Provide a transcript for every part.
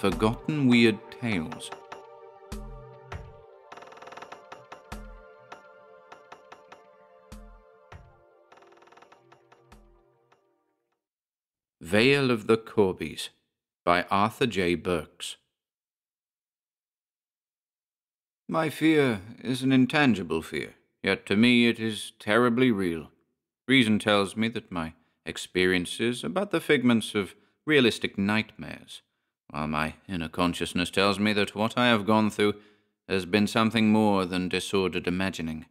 forgotten weird tales. Vale of the Corbies by Arthur J. Burks. My fear is an intangible fear, yet to me it is terribly real. Reason tells me that my experiences are but the figments of realistic nightmares, while my inner consciousness tells me that what I have gone through has been something more than disordered imagining.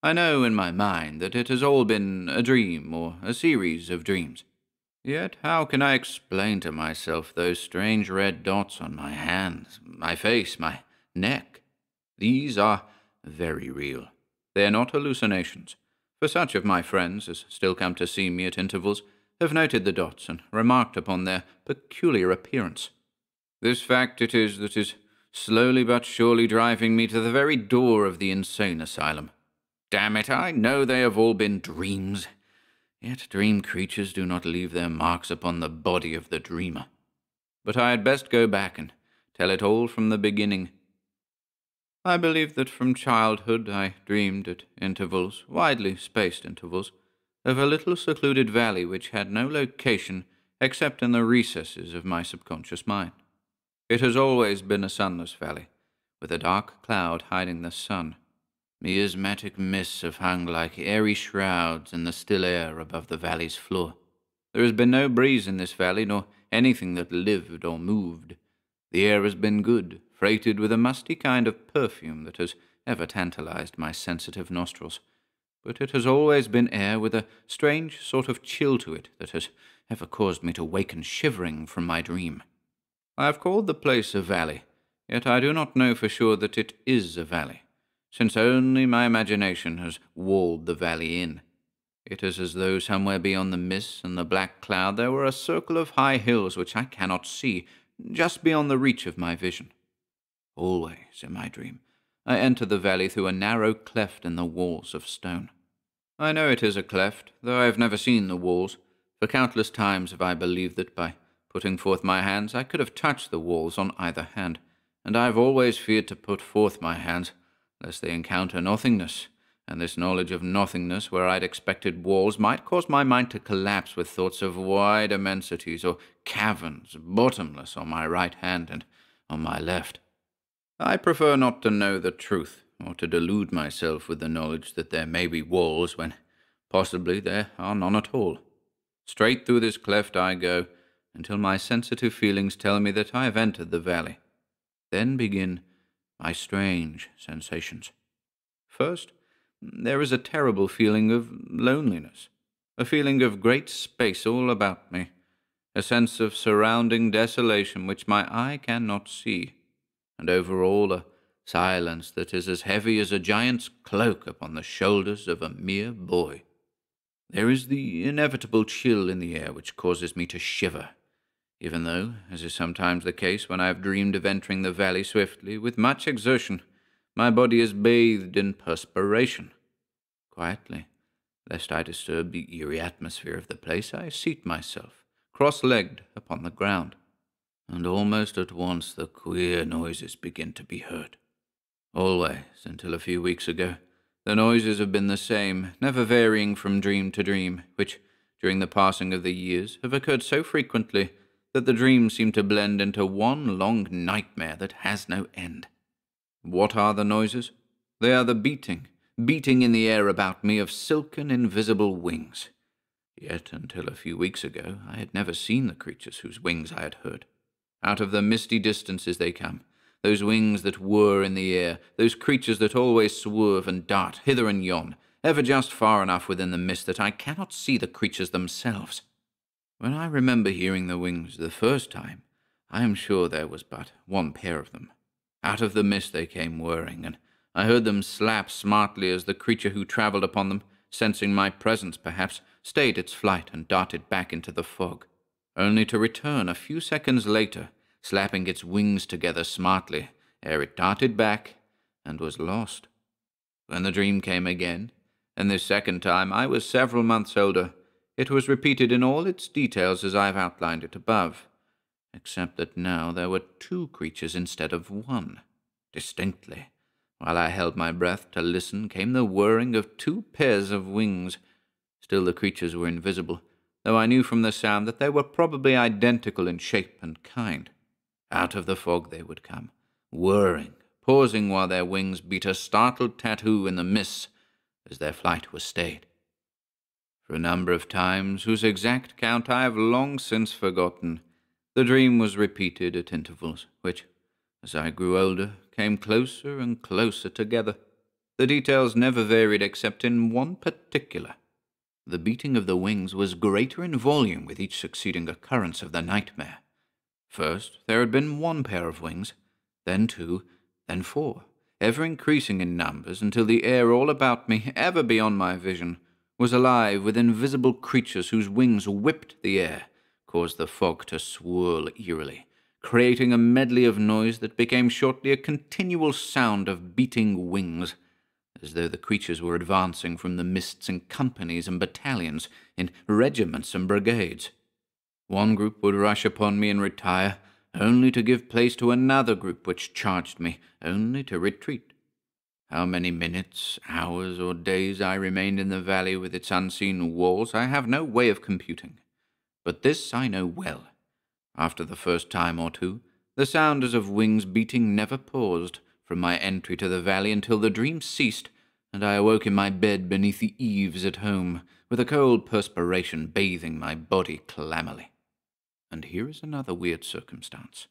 I know in my mind that it has all been a dream or a series of dreams. Yet how can I explain to myself those strange red dots on my hands, my face, my neck? These are very real. They are not hallucinations, for such of my friends as still come to see me at intervals have noted the dots and remarked upon their peculiar appearance. This fact it is that is slowly but surely driving me to the very door of the insane asylum. Damn it, I know they have all been dreams. Yet dream creatures do not leave their marks upon the body of the dreamer. But I had best go back and tell it all from the beginning. I believe that from childhood I dreamed at intervals, widely spaced intervals, of a little secluded valley which had no location except in the recesses of my subconscious mind. It has always been a sunless valley, with a dark cloud hiding the sun. Miasmatic mists have hung like airy shrouds in the still air above the valley's floor. There has been no breeze in this valley, nor anything that lived or moved. The air has been good, freighted with a musty kind of perfume that has ever tantalized my sensitive nostrils. But it has always been air with a strange sort of chill to it that has ever caused me to waken shivering from my dream. I have called the place a valley, yet I do not know for sure that it is a valley, since only my imagination has walled the valley in. It is as though somewhere beyond the mist and the black cloud there were a circle of high hills which I cannot see, just beyond the reach of my vision. Always, in my dream, I enter the valley through a narrow cleft in the walls of stone. I know it is a cleft, though I have never seen the walls, for countless times have I believed that by putting forth my hands I could have touched the walls on either hand, and I have always feared to put forth my hands, lest they encounter nothingness, and this knowledge of nothingness where I'd expected walls might cause my mind to collapse with thoughts of wide immensities or caverns, bottomless on my right hand and on my left. I prefer not to know the truth, or to delude myself with the knowledge that there may be walls when possibly there are none at all. Straight through this cleft I go, until my sensitive feelings tell me that I have entered the valley. Then begin my strange sensations. First, there is a terrible feeling of loneliness, a feeling of great space all about me, a sense of surrounding desolation which my eye cannot see, and over all a silence that is as heavy as a giant's cloak upon the shoulders of a mere boy. There is the inevitable chill in the air which causes me to shiver, even though, as is sometimes the case when I have dreamed of entering the valley swiftly, with much exertion, my body is bathed in perspiration. Quietly, lest I disturb the eerie atmosphere of the place, I seat myself, cross-legged, upon the ground, and almost at once the queer noises begin to be heard. Always, until a few weeks ago, the noises have been the same, never varying from dream to dream, which, during the passing of the years, have occurred so frequently that the dreams seem to blend into one long nightmare that has no end. What are the noises? They are the beating in the air about me of silken invisible wings. Yet until a few weeks ago I had never seen the creatures whose wings I had heard. Out of the misty distances they come, those wings that whir in the air, those creatures that always swerve and dart hither and yon, ever just far enough within the mist that I cannot see the creatures themselves. When I remember hearing the wings the first time, I am sure there was but one pair of them. Out of the mist they came whirring, and I heard them slap smartly as the creature who travelled upon them, sensing my presence perhaps, stayed its flight and darted back into the fog, only to return a few seconds later, slapping its wings together smartly, ere it darted back and was lost. When the dream came again, and this second time I was several months older, it was repeated in all its details as I have outlined it above, except that now there were two creatures instead of one. Distinctly, while I held my breath to listen, came the whirring of two pairs of wings. Still the creatures were invisible, though I knew from the sound that they were probably identical in shape and kind. Out of the fog they would come, whirring, pausing while their wings beat a startled tattoo in the mists as their flight was stayed. For a number of times, whose exact count I have long since forgotten, the dream was repeated at intervals, which, as I grew older, came closer and closer together. The details never varied except in one particular. The beating of the wings was greater in volume with each succeeding occurrence of the nightmare. First, there had been one pair of wings, then two, then four, ever increasing in numbers until the air all about me, ever beyond my vision, was alive with invisible creatures whose wings whipped the air, caused the fog to swirl eerily, creating a medley of noise that became shortly a continual sound of beating wings, as though the creatures were advancing from the mists in companies and battalions, in regiments and brigades. One group would rush upon me and retire, only to give place to another group which charged me, only to retreat. How many minutes, hours, or days I remained in the valley with its unseen walls, I have no way of computing. But this I know well. After the first time or two, the sound as of wings beating never paused from my entry to the valley until the dream ceased, and I awoke in my bed beneath the eaves at home, with a cold perspiration bathing my body clammily. And here is another weird circumstance.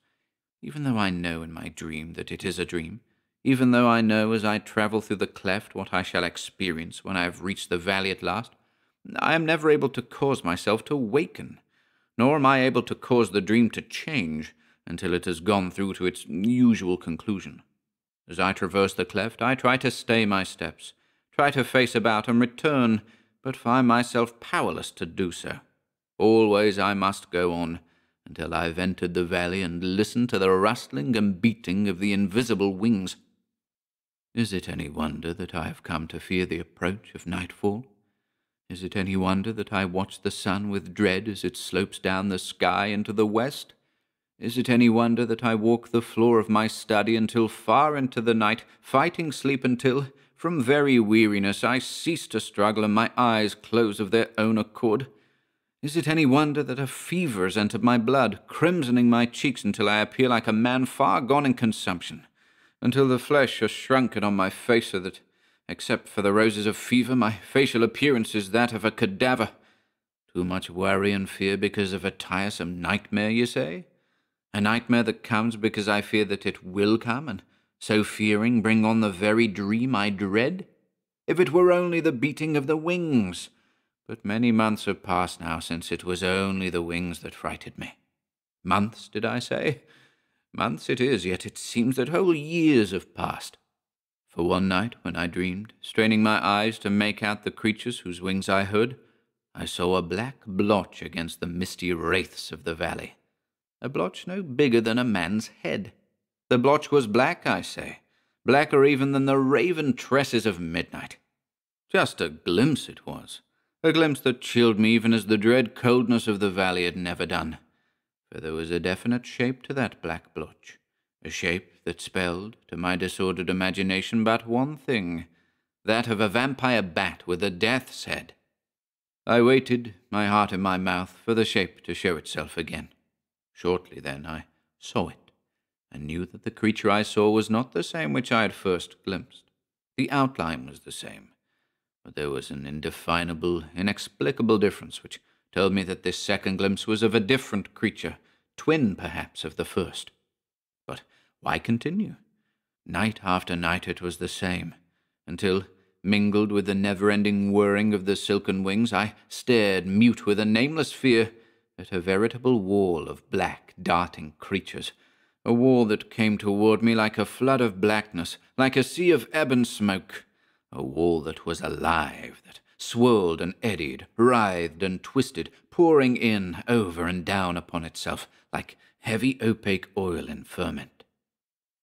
Even though I know in my dream that it is a dream, even though I know as I travel through the cleft what I shall experience when I have reached the valley at last, I am never able to cause myself to awaken, nor am I able to cause the dream to change until it has gone through to its usual conclusion. As I traverse the cleft, I try to stay my steps, try to face about and return, but find myself powerless to do so. Always I must go on, until I have entered the valley and listened to the rustling and beating of the invisible wings. Is it any wonder that I have come to fear the approach of nightfall? Is it any wonder that I watch the sun with dread as it slopes down the sky into the west? Is it any wonder that I walk the floor of my study until far into the night, fighting sleep until, from very weariness, I cease to struggle and my eyes close of their own accord? Is it any wonder that a fever has entered my blood, crimsoning my cheeks until I appear like a man far gone in consumption, until the flesh has shrunken on my face so that, except for the roses of fever, my facial appearance is that of a cadaver? Too much worry and fear because of a tiresome nightmare, you say? A nightmare that comes because I fear that it will come, and so fearing bring on the very dream I dread? If it were only the beating of the wings! But many months have passed now since it was only the wings that frightened me. Months, did I say? Months it is, yet it seems that whole years have passed. For one night, when I dreamed, straining my eyes to make out the creatures whose wings I heard, I saw a black blotch against the misty wraiths of the valley. A blotch no bigger than a man's head. The blotch was black, I say, blacker even than the raven tresses of midnight. Just a glimpse it was, a glimpse that chilled me even as the dread coldness of the valley had never done. For there was a definite shape to that black blotch, a shape that spelled, to my disordered imagination, but one thing, that of a vampire bat with a death's head. I waited, my heart in my mouth, for the shape to show itself again. Shortly then I saw it, and knew that the creature I saw was not the same which I had first glimpsed. The outline was the same, but there was an indefinable, inexplicable difference which told me that this second glimpse was of a different creature, twin, perhaps, of the first. But why continue? Night after night it was the same, until, mingled with the never-ending whirring of the silken wings, I stared, mute with a nameless fear, at a veritable wall of black, darting creatures, a wall that came toward me like a flood of blackness, like a sea of ebon smoke, a wall that was alive, that swirled and eddied, writhed and twisted, pouring in, over and down upon itself, like heavy opaque oil in ferment.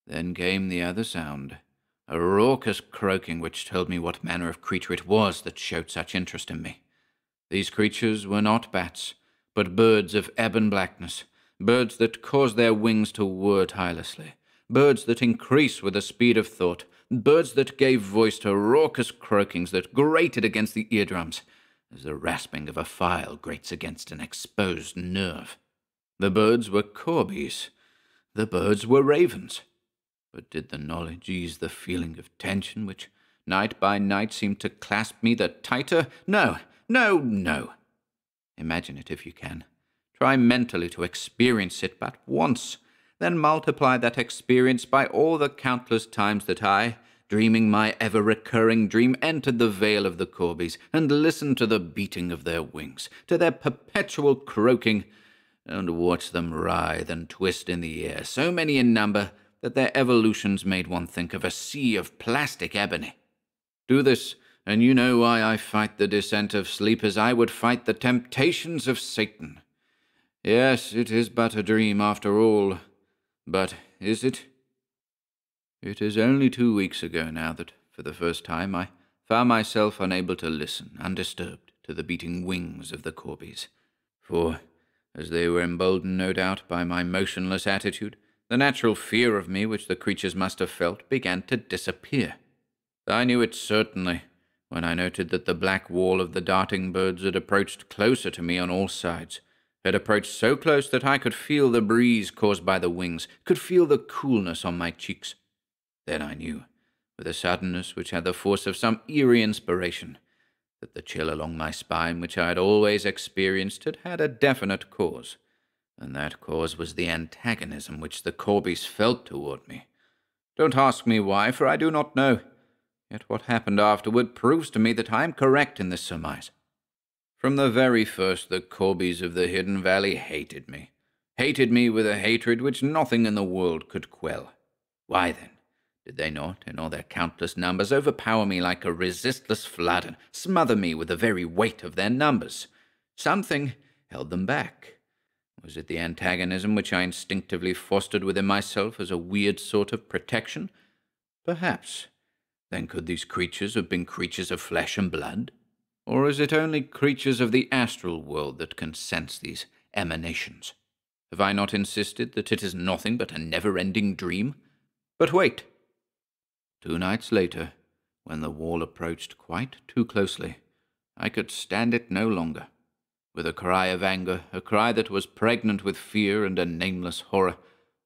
Then came the other sound, a raucous croaking which told me what manner of creature it was that showed such interest in me. These creatures were not bats, but birds of ebon blackness, birds that cause their wings to whir tirelessly, birds that increase with the speed of thought, birds that gave voice to raucous croakings that grated against the eardrums, as the rasping of a file grates against an exposed nerve. The birds were corbies. The birds were ravens. But did the knowledge ease the feeling of tension which night by night seemed to clasp me the tighter? No, no, no. Imagine it if you can. Try mentally to experience it but once. Then multiply that experience by all the countless times that I, dreaming my ever-recurring dream, entered the vale of the corbies and listened to the beating of their wings, to their perpetual croaking, and watched them writhe and twist in the air, so many in number that their evolutions made one think of a sea of plastic ebony. Do this, and you know why I fight the descent of sleep as I would fight the temptations of Satan. Yes, it is but a dream after all. But is it? It is only 2 weeks ago now that, for the first time, I found myself unable to listen, undisturbed, to the beating wings of the corbies. For, as they were emboldened, no doubt, by my motionless attitude, the natural fear of me which the creatures must have felt began to disappear. I knew it certainly when I noted that the black wall of the darting birds had approached closer to me on all sides, had approached so close that I could feel the breeze caused by the wings, could feel the coolness on my cheeks. Then I knew, with a suddenness which had the force of some eerie inspiration, that the chill along my spine which I had always experienced had had a definite cause, and that cause was the antagonism which the corbies felt toward me. Don't ask me why, for I do not know. Yet what happened afterward proves to me that I am correct in this surmise. From the very first, the corbies of the Hidden Valley hated me with a hatred which nothing in the world could quell. Why, then, did they not, in all their countless numbers, overpower me like a resistless flood and smother me with the very weight of their numbers? Something held them back. Was it the antagonism which I instinctively fostered within myself as a weird sort of protection? Perhaps. Then could these creatures have been creatures of flesh and blood? Or is it only creatures of the astral world that can sense these emanations? Have I not insisted that it is nothing but a never-ending dream? But wait! 2 nights later, when the wall approached quite too closely, I could stand it no longer. With a cry of anger, a cry that was pregnant with fear and a nameless horror,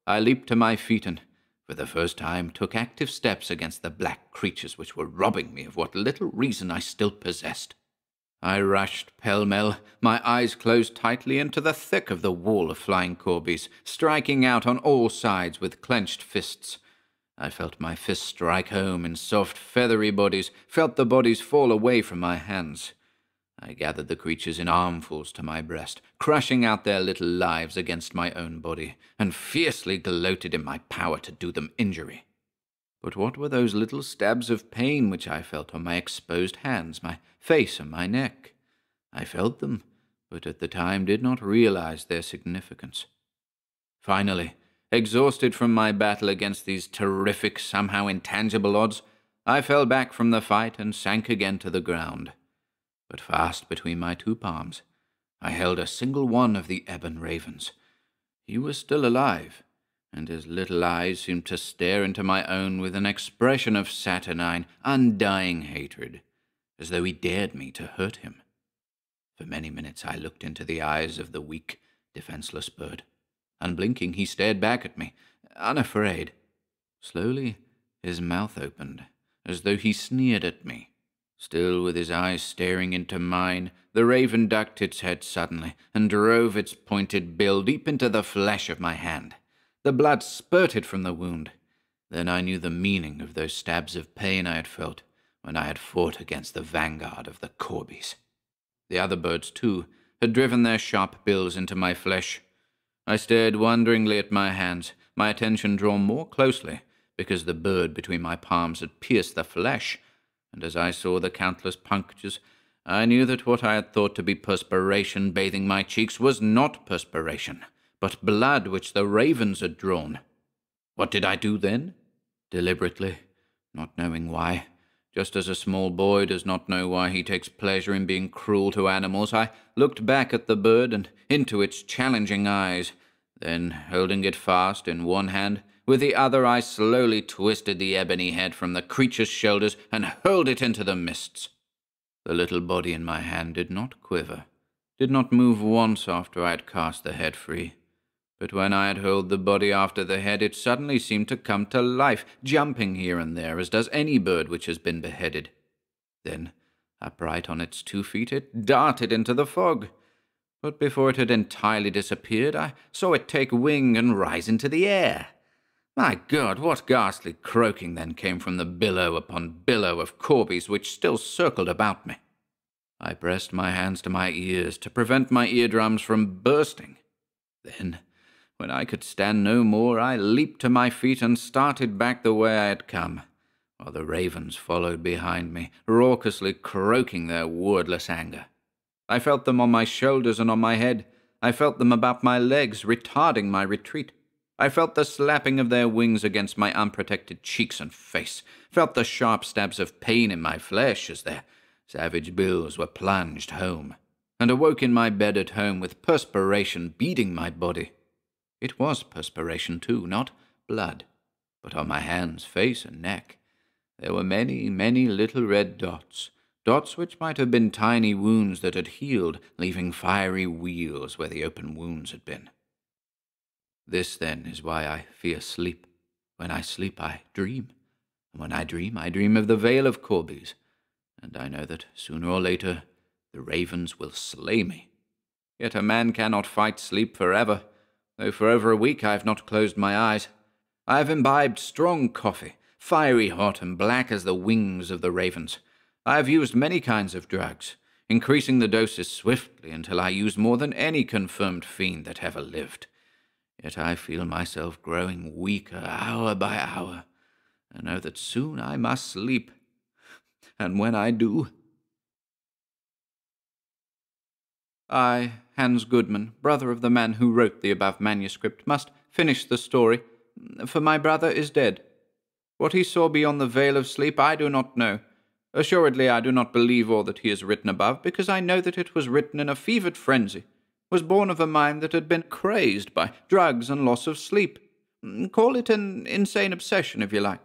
I leaped to my feet and, for the first time, took active steps against the black creatures which were robbing me of what little reason I still possessed. I rushed pell-mell, my eyes closed tightly, into the thick of the wall of flying corbies, striking out on all sides with clenched fists. I felt my fists strike home in soft, feathery bodies, felt the bodies fall away from my hands. I gathered the creatures in armfuls to my breast, crushing out their little lives against my own body, and fiercely gloated in my power to do them injury. But what were those little stabs of pain which I felt on my exposed hands, my face and my neck? I felt them, but at the time did not realize their significance. Finally, exhausted from my battle against these terrific, somehow intangible odds, I fell back from the fight and sank again to the ground. But fast between my 2 palms, I held a single one of the ebon ravens. He was still alive, and his little eyes seemed to stare into my own with an expression of saturnine, undying hatred, as though he dared me to hurt him. For many minutes I looked into the eyes of the weak, defenseless bird. Unblinking, he stared back at me, unafraid. Slowly, his mouth opened, as though he sneered at me. Still with his eyes staring into mine, the raven ducked its head suddenly and drove its pointed bill deep into the flesh of my hand. The blood spurted from the wound. Then I knew the meaning of those stabs of pain I had felt when I had fought against the vanguard of the corbies. The other birds, too, had driven their sharp bills into my flesh. I stared wonderingly at my hands, my attention drawn more closely, because the bird between my palms had pierced the flesh, and as I saw the countless punctures, I knew that what I had thought to be perspiration bathing my cheeks was not perspiration, but blood which the ravens had drawn. What did I do then? Deliberately, not knowing why, just as a small boy does not know why he takes pleasure in being cruel to animals, I looked back at the bird and into its challenging eyes, Then, holding it fast in one hand, with the other I slowly twisted the ebony head from the creature's shoulders and hurled it into the mists. The little body in my hand did not quiver, did not move once after I had cast the head free. But when I had hurled the body after the head, it suddenly seemed to come to life, jumping here and there, as does any bird which has been beheaded. Then, upright on its 2 feet, it darted into the fog. But before it had entirely disappeared, I saw it take wing and rise into the air. My God, what ghastly croaking then came from the billow upon billow of corbies which still circled about me. I pressed my hands to my ears to prevent my eardrums from bursting. Then, when I could stand no more, I leaped to my feet and started back the way I had come, while the ravens followed behind me, raucously croaking their wordless anger. I felt them on my shoulders and on my head. I felt them about my legs, retarding my retreat. I felt the slapping of their wings against my unprotected cheeks and face, felt the sharp stabs of pain in my flesh as their savage bills were plunged home, and awoke in my bed at home with perspiration beading my body. It was perspiration too, not blood, but on my hands, face, and neck there were many, many little red dots, dots which might have been tiny wounds that had healed, leaving fiery weals where the open wounds had been. This, then, is why I fear sleep. When I sleep, I dream, and when I dream of the Vale of Corbies, and I know that sooner or later the ravens will slay me. Yet a man cannot fight sleep forever, though for over a week I have not closed my eyes. I have imbibed strong coffee, fiery hot and black as the wings of the ravens. I have used many kinds of drugs, increasing the doses swiftly until I used more than any confirmed fiend that ever lived. Yet I feel myself growing weaker hour by hour, and know that soon I must sleep. And when I do... I, Hans Goodman, brother of the man who wrote the above manuscript, must finish the story, for my brother is dead. What he saw beyond the veil of sleep I do not know. Assuredly I do not believe all that he has written above, because I know that it was written in a fevered frenzy, was born of a mind that had been crazed by drugs and loss of sleep. Call it an insane obsession, if you like.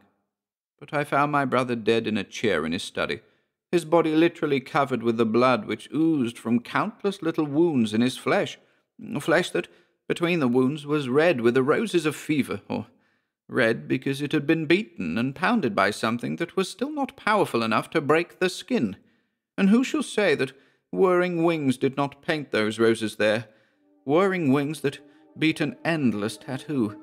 But I found my brother dead in a chair in his study, his body literally covered with the blood which oozed from countless little wounds in his flesh, flesh that, between the wounds, was red with the roses of fever, or red because it had been beaten and pounded by something that was still not powerful enough to break the skin. And who shall say that whirring wings did not paint those roses there, whirring wings that beat an endless tattoo?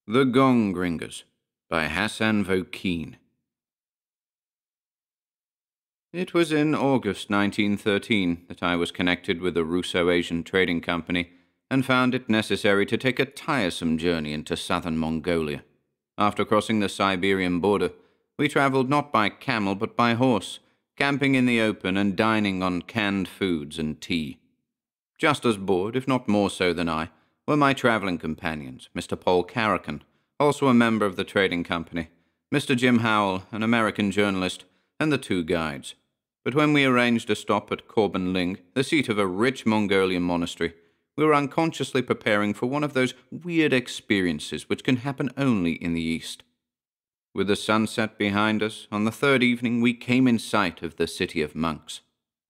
The Gongringers by Hassan Vokeen. It was in August 1913 that I was connected with the Russo-Asian Trading Company and found it necessary to take a tiresome journey into southern Mongolia. After crossing the Siberian border, we traveled not by camel but by horse, camping in the open and dining on canned foods and tea. Just as bored, if not more so than I, were my traveling companions, Mr. Paul Caracan, also a member of the trading company, Mr. Jim Howell, an American journalist, and the 2 guides. But when we arranged a stop at Korban Ling, the seat of a rich Mongolian monastery, we were unconsciously preparing for one of those weird experiences which can happen only in the East. With the sunset behind us, on the 3rd evening we came in sight of the city of monks.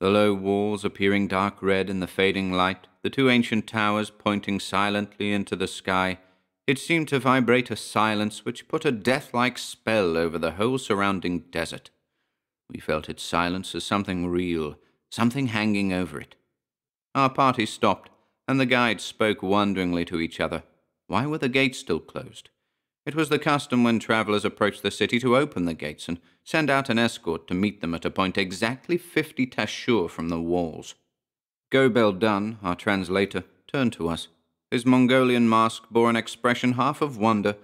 The low walls appearing dark red in the fading light, the 2 ancient towers pointing silently into the sky, it seemed to vibrate a silence which put a death-like spell over the whole surrounding desert. We felt its silence as something real, something hanging over it. Our party stopped, and the guides spoke wonderingly to each other. Why were the gates still closed? It was the custom when travelers approached the city to open the gates and send out an escort to meet them at a point exactly 50 tashur from the walls. Gobel Dun, our translator, turned to us. His Mongolian mask bore an expression half of wonder,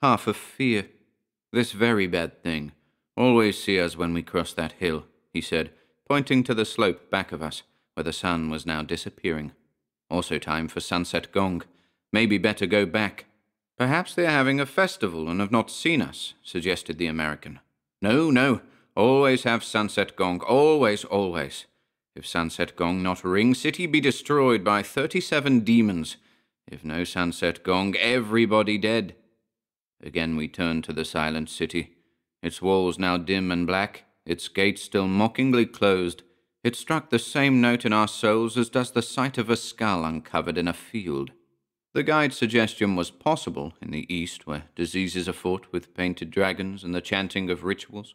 half of fear. "This very bad thing. Always see us when we cross that hill," he said, pointing to the slope back of us, where the sun was now disappearing. Also time for sunset gong. Maybe better go back. Perhaps they are having a festival and have not seen us, suggested the American. No, no. Always have sunset gong. Always, always. If sunset gong not ring, city be destroyed by 37 demons. If no sunset gong, everybody dead. Again we turned to the silent city. Its walls now dim and black, its gates still mockingly closed. It struck the same note in our souls as does the sight of a skull uncovered in a field. The guide's suggestion was possible in the East, where diseases are fought with painted dragons and the chanting of rituals.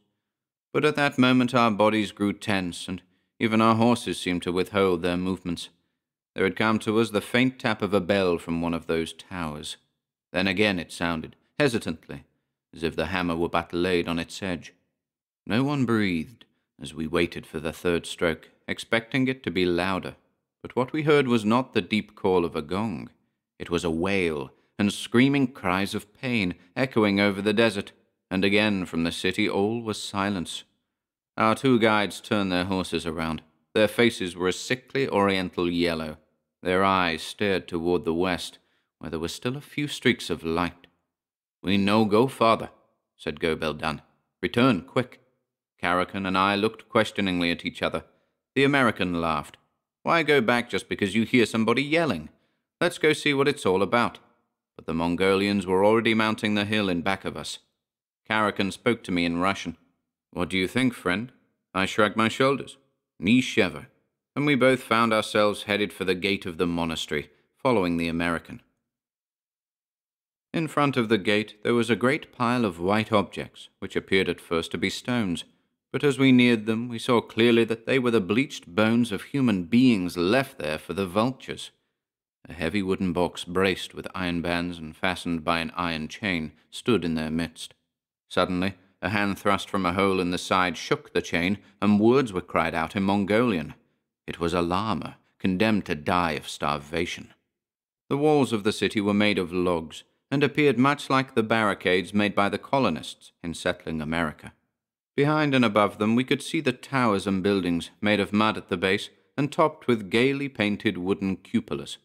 But at that moment our bodies grew tense, and even our horses seemed to withhold their movements. There had come to us the faint tap of a bell from one of those towers. Then again it sounded, hesitantly, as if the hammer were but laid on its edge. No one breathed as we waited for the third stroke, expecting it to be louder. But what we heard was not the deep call of a gong. It was a wail and screaming cries of pain echoing over the desert, and again from the city all was silence. Our two guides turned their horses around. Their faces were a sickly oriental yellow. Their eyes stared toward the west, where there were still a few streaks of light. "We no go farther," said Gobeldan. "Return, quick." Caracan and I looked questioningly at each other. The American laughed. "Why go back just because you hear somebody yelling? Let's go see what it's all about." But the Mongolians were already mounting the hill in back of us. Caracan spoke to me in Russian. "What do you think, friend?" I shrugged my shoulders. "Ni shever." And we both found ourselves headed for the gate of the monastery, following the American. In front of the gate there was a great pile of white objects, which appeared at first to be stones. But as we neared them, we saw clearly that they were the bleached bones of human beings left there for the vultures. A heavy wooden box braced with iron bands and fastened by an iron chain stood in their midst. Suddenly, a hand thrust from a hole in the side shook the chain, and words were cried out in Mongolian. It was a llama, condemned to die of starvation. The walls of the city were made of logs, and appeared much like the barricades made by the colonists in settling America. Behind and above them we could see the towers and buildings, made of mud at the base, and topped with gaily painted wooden cupolas.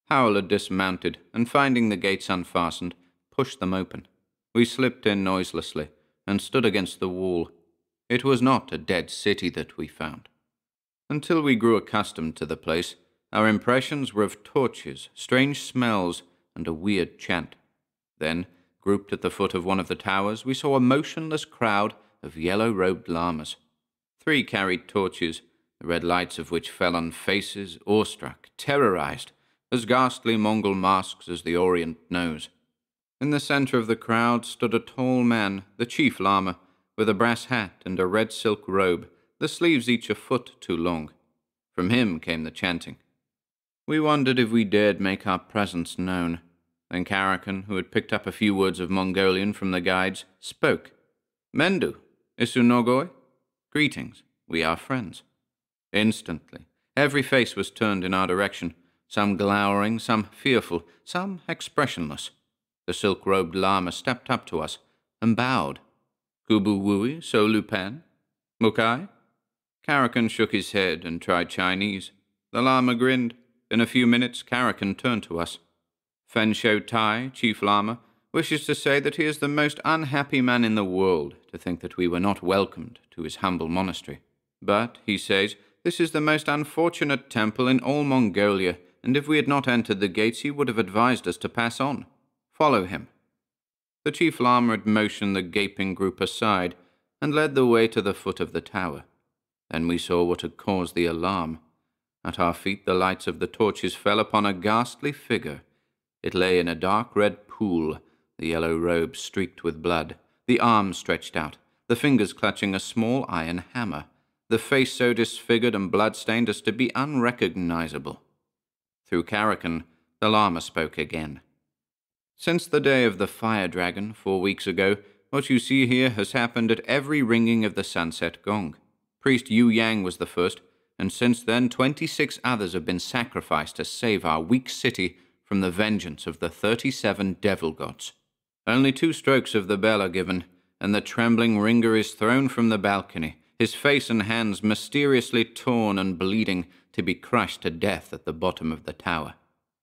Howell had dismounted, and finding the gates unfastened, pushed them open. We slipped in noiselessly, and stood against the wall. It was not a dead city that we found. Until we grew accustomed to the place, our impressions were of torches, strange smells, and a weird chant. Then, grouped at the foot of one of the towers, we saw a motionless crowd of yellow-robed llamas. 3 carried torches, the red lights of which fell on faces awestruck, terrorized, as ghastly Mongol masks as the Orient knows. In the center of the crowd stood a tall man, the chief lama, with a brass hat and a red silk robe, the sleeves each a foot too long. From him came the chanting. We wondered if we dared make our presence known. Then Caracan, who had picked up a few words of Mongolian from the guides, spoke. "Mendu, Isunogoi? Greetings, we are friends." Instantly, every face was turned in our direction, some glowering, some fearful, some expressionless. The silk-robed lama stepped up to us and bowed. "Kubu Wui, So Lupan? Mukai?" Caracan shook his head and tried Chinese. The lama grinned. In a few minutes, Caracan turned to us. "Fen Shou Tai, Chief Lama, wishes to say that he is the most unhappy man in the world to think that we were not welcomed to his humble monastery. But, he says, this is the most unfortunate temple in all Mongolia, and if we had not entered the gates he would have advised us to pass on. Follow him." The Chief Lama had motioned the gaping group aside and led the way to the foot of the tower. Then we saw what had caused the alarm. At our feet the lights of the torches fell upon a ghastly figure. It lay in a dark red pool, the yellow robe streaked with blood, the arms stretched out, the fingers clutching a small iron hammer, the face so disfigured and blood-stained as to be unrecognizable. Through Caracan, the Lama spoke again. "Since the day of the fire dragon 4 weeks ago, what you see here has happened at every ringing of the sunset gong. Priest Yu Yang was the first, and since then 26 others have been sacrificed to save our weak city from the vengeance of the 37 devil gods. Only 2 strokes of the bell are given, and the trembling ringer is thrown from the balcony, his face and hands mysteriously torn and bleeding, to be crushed to death at the bottom of the tower.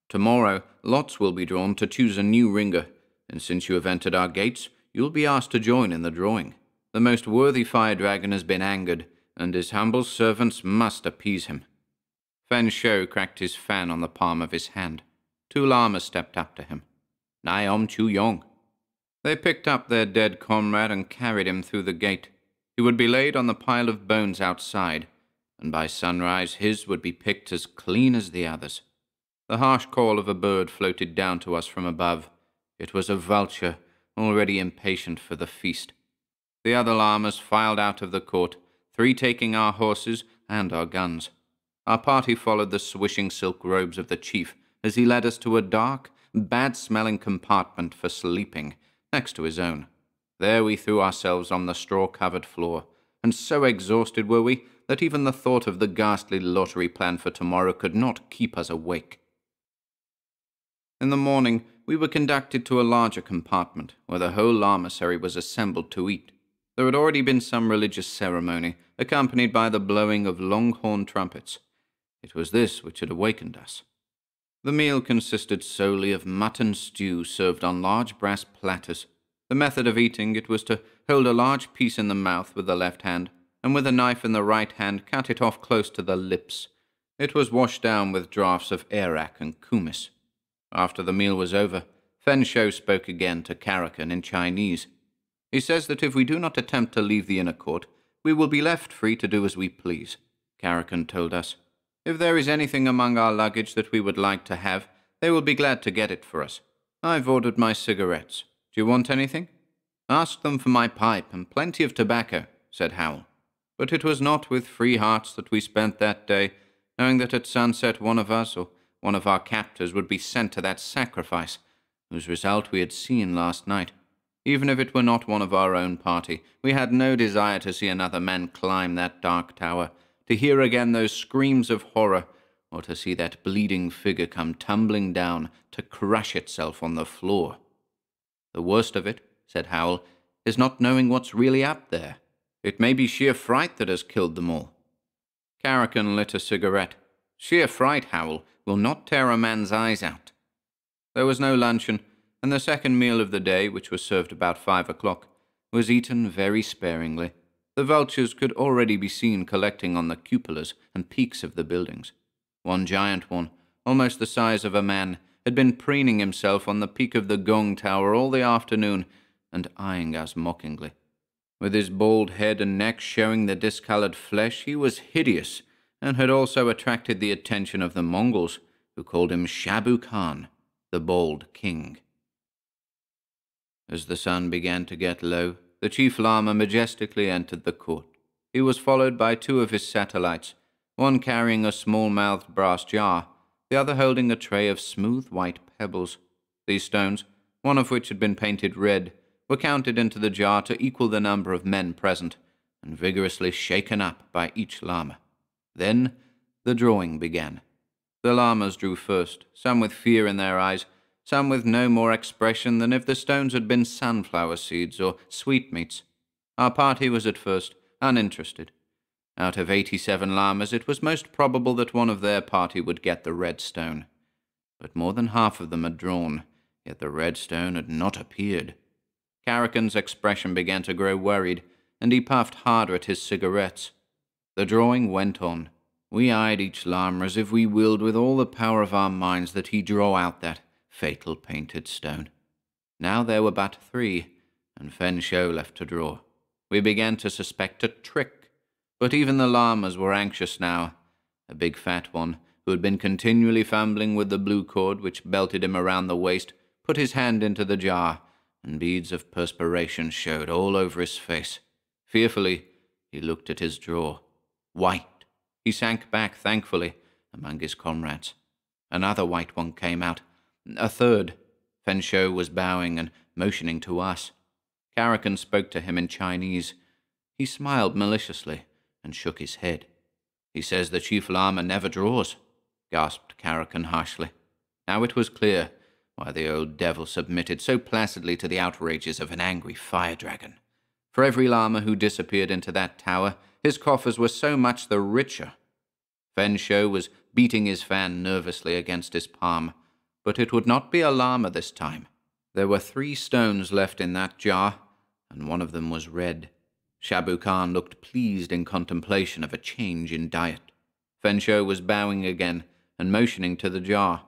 Tomorrow, lots will be drawn to choose a new ringer, and since you have entered our gates, you'll be asked to join in the drawing. The most worthy fire dragon has been angered, and his humble servants must appease him." Fen Sho cracked his fan on the palm of his hand. 2 llamas stepped up to him. "Nai Om Chu Yong." They picked up their dead comrade and carried him through the gate. He would be laid on the pile of bones outside, and by sunrise his would be picked as clean as the others. The harsh call of a bird floated down to us from above. It was a vulture, already impatient for the feast. The other llamas filed out of the court, 3 taking our horses and our guns. Our party followed the swishing silk robes of the chief as he led us to a dark, bad-smelling compartment for sleeping, next to his own. There we threw ourselves on the straw-covered floor, and so exhausted were we that even the thought of the ghastly lottery plan for tomorrow could not keep us awake. In the morning, we were conducted to a larger compartment, where the whole lamasery was assembled to eat. There had already been some religious ceremony, accompanied by the blowing of long-horn trumpets. It was this which had awakened us. The meal consisted solely of mutton stew served on large brass platters. The method of eating it was to hold a large piece in the mouth with the left hand, and with a knife in the right hand cut it off close to the lips. It was washed down with draughts of arak and kumis. After the meal was over, Fen Sho spoke again to Caracan in Chinese. He says that if we do not attempt to leave the inner court, we will be left free to do as we please. Caracan told us, "If there is anything among our luggage that we would like to have, they will be glad to get it for us. I've ordered my cigarettes. Do you want anything?" "Ask them for my pipe and plenty of tobacco," said Howell. But it was not with free hearts that we spent that day, knowing that at sunset one of us or one of our captors would be sent to that sacrifice, whose result we had seen last night. Even if it were not one of our own party, we had no desire to see another man climb that dark tower, to hear again those screams of horror, or to see that bleeding figure come tumbling down to crush itself on the floor. "The worst of it," said Howell, "is not knowing what's really up there. It may be sheer fright that has killed them all." Caracan lit a cigarette. "Sheer fright, Howell, will not tear a man's eyes out." There was no luncheon, and the second meal of the day, which was served about 5 o'clock, was eaten very sparingly. The vultures could already be seen collecting on the cupolas and peaks of the buildings. One giant one, almost the size of a man, had been preening himself on the peak of the gong tower all the afternoon and eyeing us mockingly. With his bald head and neck showing the discolored flesh, he was hideous, and had also attracted the attention of the Mongols, who called him Shabu Khan, the Bald King. As the sun began to get low, the chief lama majestically entered the court. He was followed by 2 of his satellites, one carrying a small-mouthed brass jar, the other holding a tray of smooth white pebbles. These stones, one of which had been painted red, were counted into the jar to equal the number of men present, and vigorously shaken up by each lama. Then the drawing began. The llamas drew first, some with fear in their eyes, some with no more expression than if the stones had been sunflower seeds or sweetmeats. Our party was at first uninterested. Out of 87 llamas, it was most probable that one of their party would get the red stone. But more than half of them had drawn, yet the red stone had not appeared. Caracan's expression began to grow worried, and he puffed harder at his cigarettes. The drawing went on. We eyed each llama as if we willed with all the power of our minds that he draw out that fatal painted stone. Now there were but 3, and Fen Sho left to draw. We began to suspect a trick, but even the llamas were anxious now. A big fat one, who had been continually fumbling with the blue cord which belted him around the waist, put his hand into the jar, and beads of perspiration showed all over his face. Fearfully, he looked at his drawer. White. He sank back thankfully among his comrades. Another white one came out. A third. Fen Sho was bowing and motioning to us. Caracan spoke to him in Chinese. He smiled maliciously and shook his head. "He says the chief lama never draws," gasped Caracan harshly. Now it was clear why the old devil submitted so placidly to the outrages of an angry fire dragon. For every lama who disappeared into that tower, his coffers were so much the richer. Fen Sho was beating his fan nervously against his palm, but it would not be a llama this time. There were 3 stones left in that jar, and one of them was red. Shabu Khan looked pleased in contemplation of a change in diet. Fen Sho was bowing again and motioning to the jar.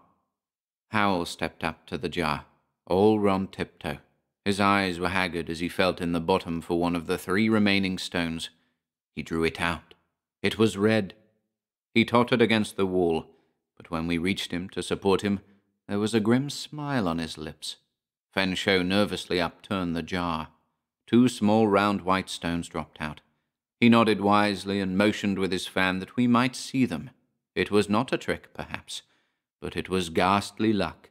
Howl stepped up to the jar, all on tiptoe. His eyes were haggard as he felt in the bottom for one of the 3 remaining stones. He drew it out. It was red. He tottered against the wall, but when we reached him to support him, there was a grim smile on his lips. Fen Sho nervously upturned the jar. 2 small round white stones dropped out. He nodded wisely and motioned with his fan that we might see them. It was not a trick, perhaps, but it was ghastly luck.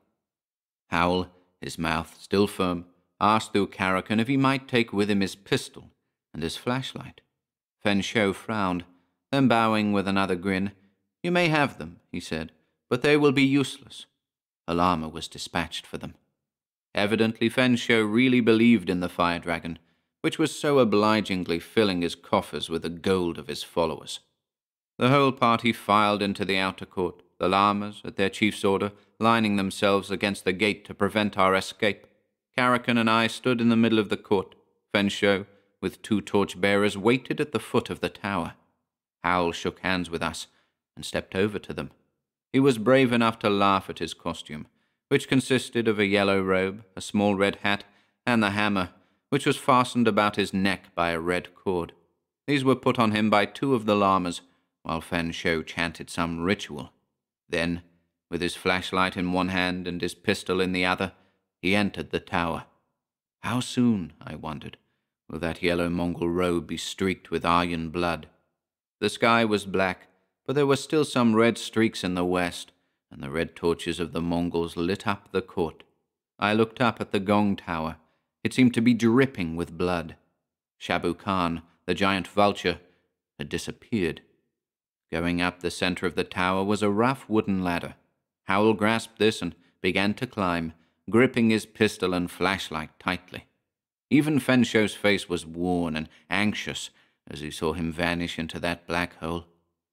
Howl, his mouth still firm, asked through Caracan if he might take with him his pistol and his flashlight. Fen Sho frowned, then bowing with another grin, "You may have them," he said, "but they will be useless." A llama was dispatched for them. Evidently Fen Sho really believed in the fire dragon, which was so obligingly filling his coffers with the gold of his followers. The whole party filed into the outer court, the llamas, at their chief's order, lining themselves against the gate to prevent our escape. Caracan and I stood in the middle of the court. Fen Sho, with 2 torch-bearers, waited at the foot of the tower. Howl shook hands with us and stepped over to them. He was brave enough to laugh at his costume, which consisted of a yellow robe, a small red hat, and the hammer, which was fastened about his neck by a red cord. These were put on him by 2 of the llamas, while Fen Sho chanted some ritual. Then, with his flashlight in one hand and his pistol in the other, he entered the tower. How soon, I wondered, will that yellow Mongol robe be streaked with Aryan blood? The sky was black, but there were still some red streaks in the west, and the red torches of the Mongols lit up the court. I looked up at the gong tower. It seemed to be dripping with blood. Shabu Khan, the giant vulture, had disappeared. Going up the center of the tower was a rough wooden ladder. Howl grasped this and began to climb, gripping his pistol and flashlight tightly. Even Fen Sho's face was worn and anxious as he saw him vanish into that black hole.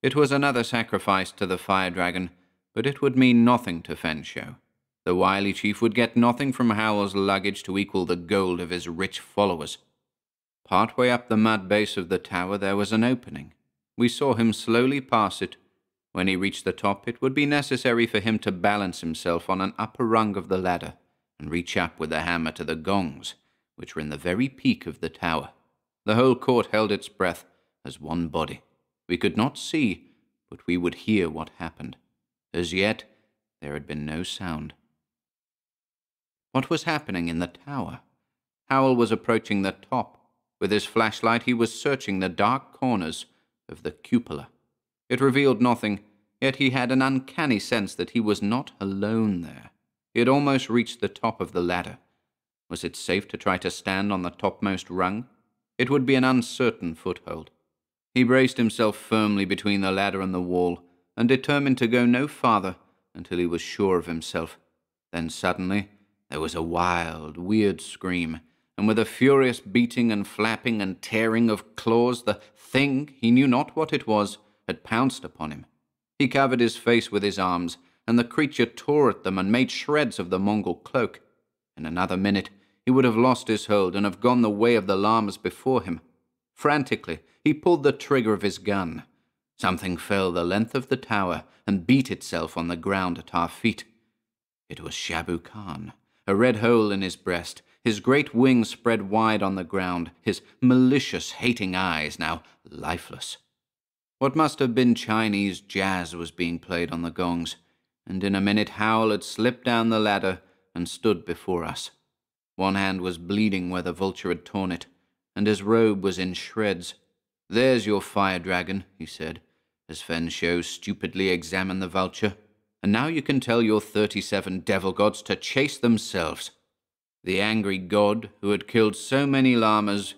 It was another sacrifice to the fire dragon, but it would mean nothing to Fen Sho. The wily chief would get nothing from Howl's luggage to equal the gold of his rich followers. Partway up the mud base of the tower there was an opening. We saw him slowly pass it. When he reached the top, it would be necessary for him to balance himself on an upper rung of the ladder and reach up with the hammer to the gongs, which were in the very peak of the tower. The whole court held its breath as one body. We could not see, but we would hear what happened. As yet, there had been no sound. What was happening in the tower? Howl was approaching the top. With his flashlight, he was searching the dark corners of the cupola. It revealed nothing, yet he had an uncanny sense that he was not alone there. He had almost reached the top of the ladder. Was it safe to try to stand on the topmost rung? It would be an uncertain foothold. He braced himself firmly between the ladder and the wall, and determined to go no farther until he was sure of himself. Then suddenly there was a wild, weird scream, and with a furious beating and flapping and tearing of claws, the thing, he knew not what it was, had pounced upon him. He covered his face with his arms, and the creature tore at them and made shreds of the Mongol cloak. In another minute, he would have lost his hold and have gone the way of the llamas before him. Frantically, he pulled the trigger of his gun. Something fell the length of the tower and beat itself on the ground at our feet. It was Shabu Khan, a red hole in his breast, his great wings spread wide on the ground, his malicious, hating eyes now lifeless. What must have been Chinese jazz was being played on the gongs, and in a minute Howl had slipped down the ladder and stood before us. One hand was bleeding where the vulture had torn it, and his robe was in shreds. "There's your fire dragon," he said, as Fen Sho stupidly examined the vulture. "And now you can tell your 37 devil gods to chase themselves." The angry god who had killed so many llamas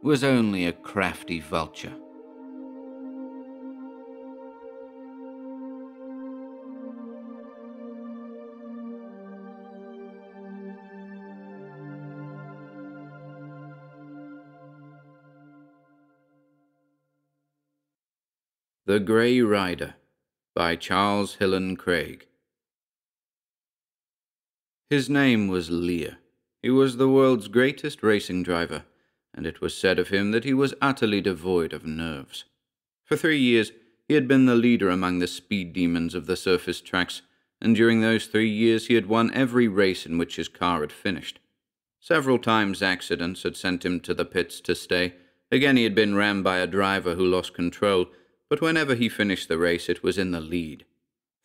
was only a crafty vulture. The Grey Rider. by Charles Hillen Craig. His name was Lear. He was the world's greatest racing driver, and it was said of him that he was utterly devoid of nerves. For 3 years he had been the leader among the speed demons of the surface tracks, and during those 3 years he had won every race in which his car had finished. Several times accidents had sent him to the pits to stay. Again he had been rammed by a driver who lost control, but whenever he finished the race it was in the lead.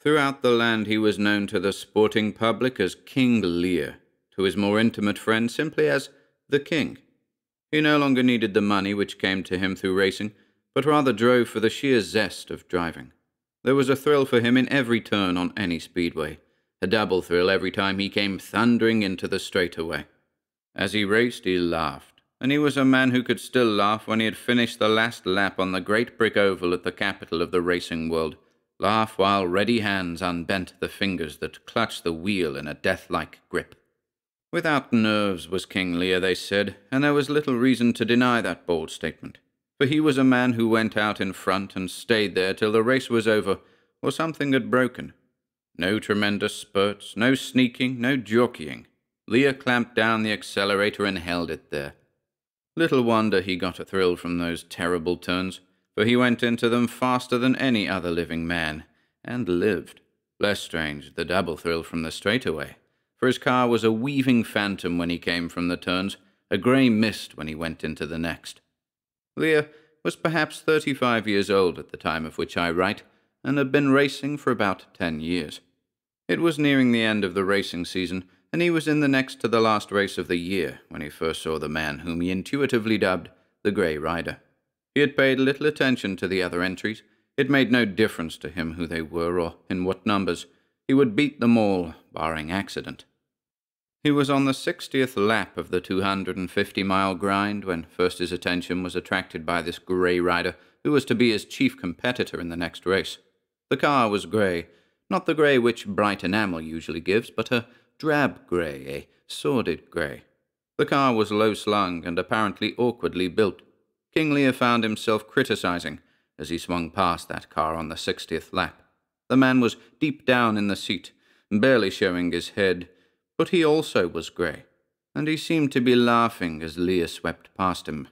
Throughout the land he was known to the sporting public as King Lear, to his more intimate friends simply as the King. He no longer needed the money which came to him through racing, but rather drove for the sheer zest of driving. There was a thrill for him in every turn on any speedway, a double thrill every time he came thundering into the straightaway. As he raced he laughed, and he was a man who could still laugh when he had finished the last lap on the great brick oval at the capital of the racing world, laugh while ready hands unbent the fingers that clutched the wheel in a death-like grip. Without nerves was King Lear, they said, and there was little reason to deny that bold statement, for he was a man who went out in front and stayed there till the race was over or something had broken. No tremendous spurts, no sneaking, no jockeying. Lear clamped down the accelerator and held it there. Little wonder he got a thrill from those terrible turns, for he went into them faster than any other living man, and lived. Less strange, the double thrill from the straightaway, for his car was a weaving phantom when he came from the turns, a grey mist when he went into the next. Lear was perhaps 35 years old at the time of which I write, and had been racing for about 10 years. It was nearing the end of the racing season, and he was in the next to the last race of the year when he first saw the man whom he intuitively dubbed the Grey Rider. He had paid little attention to the other entries. It made no difference to him who they were or in what numbers. He would beat them all, barring accident. He was on the 60th lap of the 250-mile grind when first his attention was attracted by this Grey Rider, who was to be his chief competitor in the next race. The car was grey, not the grey which bright enamel usually gives, but a drab grey, a sordid grey. The car was low-slung and apparently awkwardly built. King Lear found himself criticizing as he swung past that car on the 60th lap. The man was deep down in the seat, barely showing his head, but he also was grey, and he seemed to be laughing as Lear swept past him.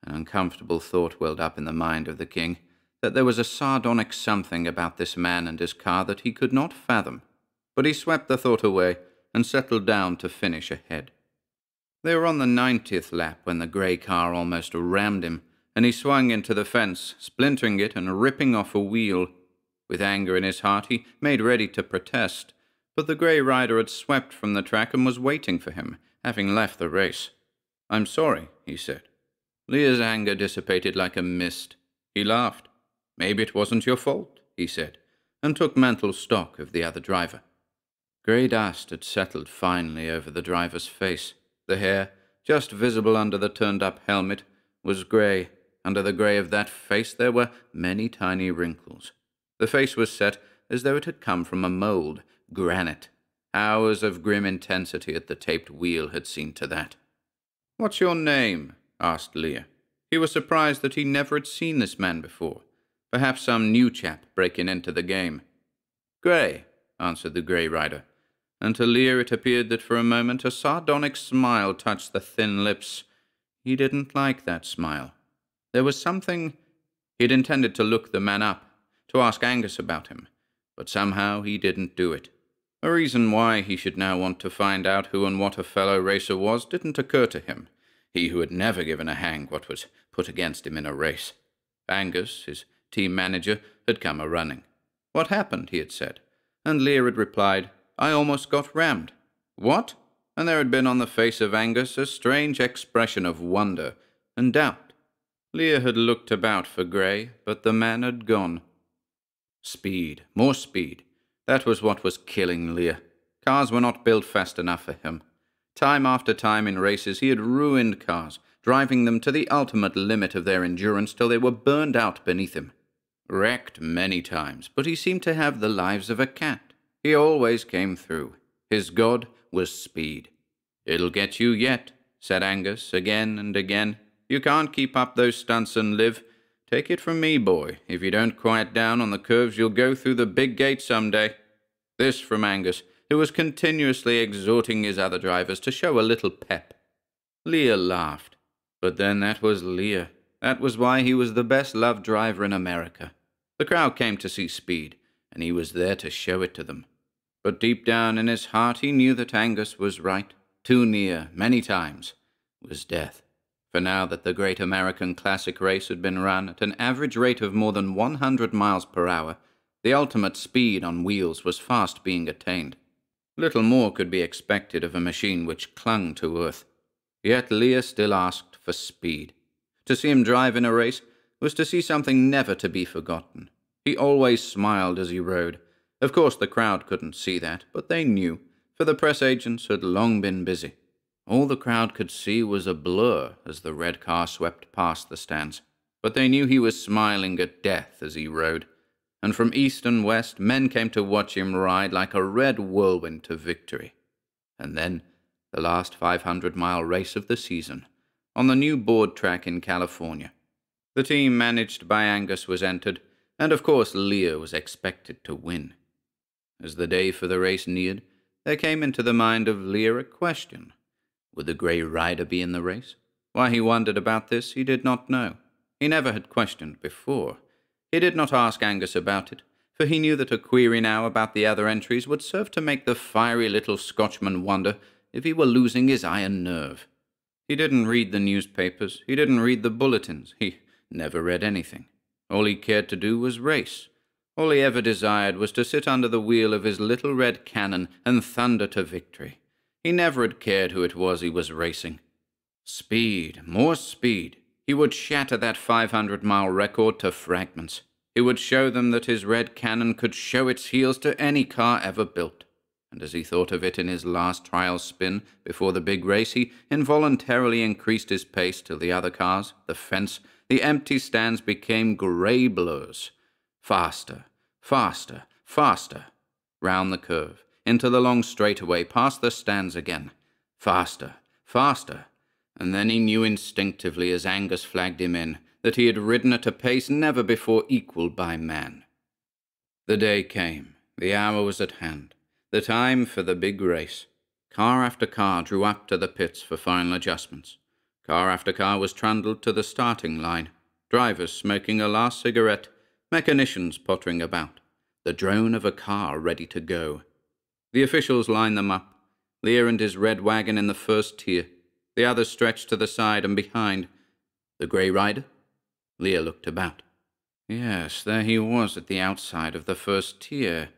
An uncomfortable thought welled up in the mind of the king, that there was a sardonic something about this man and his car that he could not fathom, but he swept the thought away and settled down to finish ahead. They were on the 90th lap when the grey car almost rammed him, and he swung into the fence, splintering it and ripping off a wheel. With anger in his heart, he made ready to protest, but the Grey Rider had swept from the track and was waiting for him, having left the race. "I'm sorry," he said. Lear's anger dissipated like a mist. He laughed. "Maybe it wasn't your fault," he said, and took mental stock of the other driver. Grey dust had settled finely over the driver's face. The hair, just visible under the turned-up helmet, was grey. Under the grey of that face there were many tiny wrinkles. The face was set as though it had come from a mould, granite. Hours of grim intensity at the taped wheel had seen to that. "What's your name?" asked Lear. He was surprised that he never had seen this man before. Perhaps some new chap breaking into the game. "Grey," answered the Grey Rider, and to Lear it appeared that for a moment a sardonic smile touched the thin lips. He didn't like that smile. There was something... He had intended to look the man up, to ask Angus about him, but somehow he didn't do it. A reason why he should now want to find out who and what a fellow racer was didn't occur to him, he who had never given a hang what was put against him in a race. Angus, his team manager, had come a-running. "What happened?" he had said, and Lear had replied, "I almost got rammed." "What?" And there had been on the face of Angus a strange expression of wonder and doubt. Lear had looked about for Grey, but the man had gone. Speed, more speed. That was what was killing Lear. Cars were not built fast enough for him. Time after time in races he had ruined cars, driving them to the ultimate limit of their endurance till they were burned out beneath him. Wrecked many times, but he seemed to have the lives of a cat. He always came through. His god was speed. "It'll get you yet," said Angus again and again. "You can't keep up those stunts and live. Take it from me, boy. If you don't quiet down on the curves, you'll go through the big gate someday. This from Angus, who was continuously exhorting his other drivers to show a little pep. Lear laughed. But then that was Lear. That was why he was the best-loved driver in America. The crowd came to see speed, and he was there to show it to them. But deep down in his heart he knew that Angus was right. Too near, many times, was death. For now that the great American classic race had been run at an average rate of more than 100 miles per hour, the ultimate speed on wheels was fast being attained. Little more could be expected of a machine which clung to earth. Yet Lear still asked for speed. To see him drive in a race was to see something never to be forgotten. He always smiled as he rode. Of course the crowd couldn't see that, but they knew, for the press agents had long been busy. All the crowd could see was a blur as the red car swept past the stands, but they knew he was smiling at death as he rode. And from east and west, men came to watch him ride like a red whirlwind to victory. And then, the last 500-mile race of the season, on the new board track in California. The team managed by Angus was entered, and of course Lear was expected to win. As the day for the race neared, there came into the mind of Lear a question. Would the Grey Rider be in the race? Why he wondered about this he did not know. He never had questioned before. He did not ask Angus about it, for he knew that a query now about the other entries would serve to make the fiery little Scotchman wonder if he were losing his iron nerve. He didn't read the newspapers, he didn't read the bulletins, he never read anything. All he cared to do was race. All he ever desired was to sit under the wheel of his little red cannon and thunder to victory. He never had cared who it was he was racing. Speed, more speed. He would shatter that 500-mile record to fragments. He would show them that his red cannon could show its heels to any car ever built. And as he thought of it in his last trial spin before the big race, he involuntarily increased his pace till the other cars, the fence, the empty stands became grey blurs. Faster, faster, faster. Round the curve, into the long straightaway, past the stands again. Faster, faster. And then he knew instinctively as Angus flagged him in that he had ridden at a pace never before equalled by man. The day came. The hour was at hand. The time for the big race. Car after car drew up to the pits for final adjustments. Car after car was trundled to the starting line, drivers smoking a last cigarette, mechanicians pottering about, the drone of a car ready to go. The officials lined them up, Lear and his red wagon in the first tier, the others stretched to the side and behind. The Grey Rider? Lear looked about. Yes, there he was at the outside of the first tier,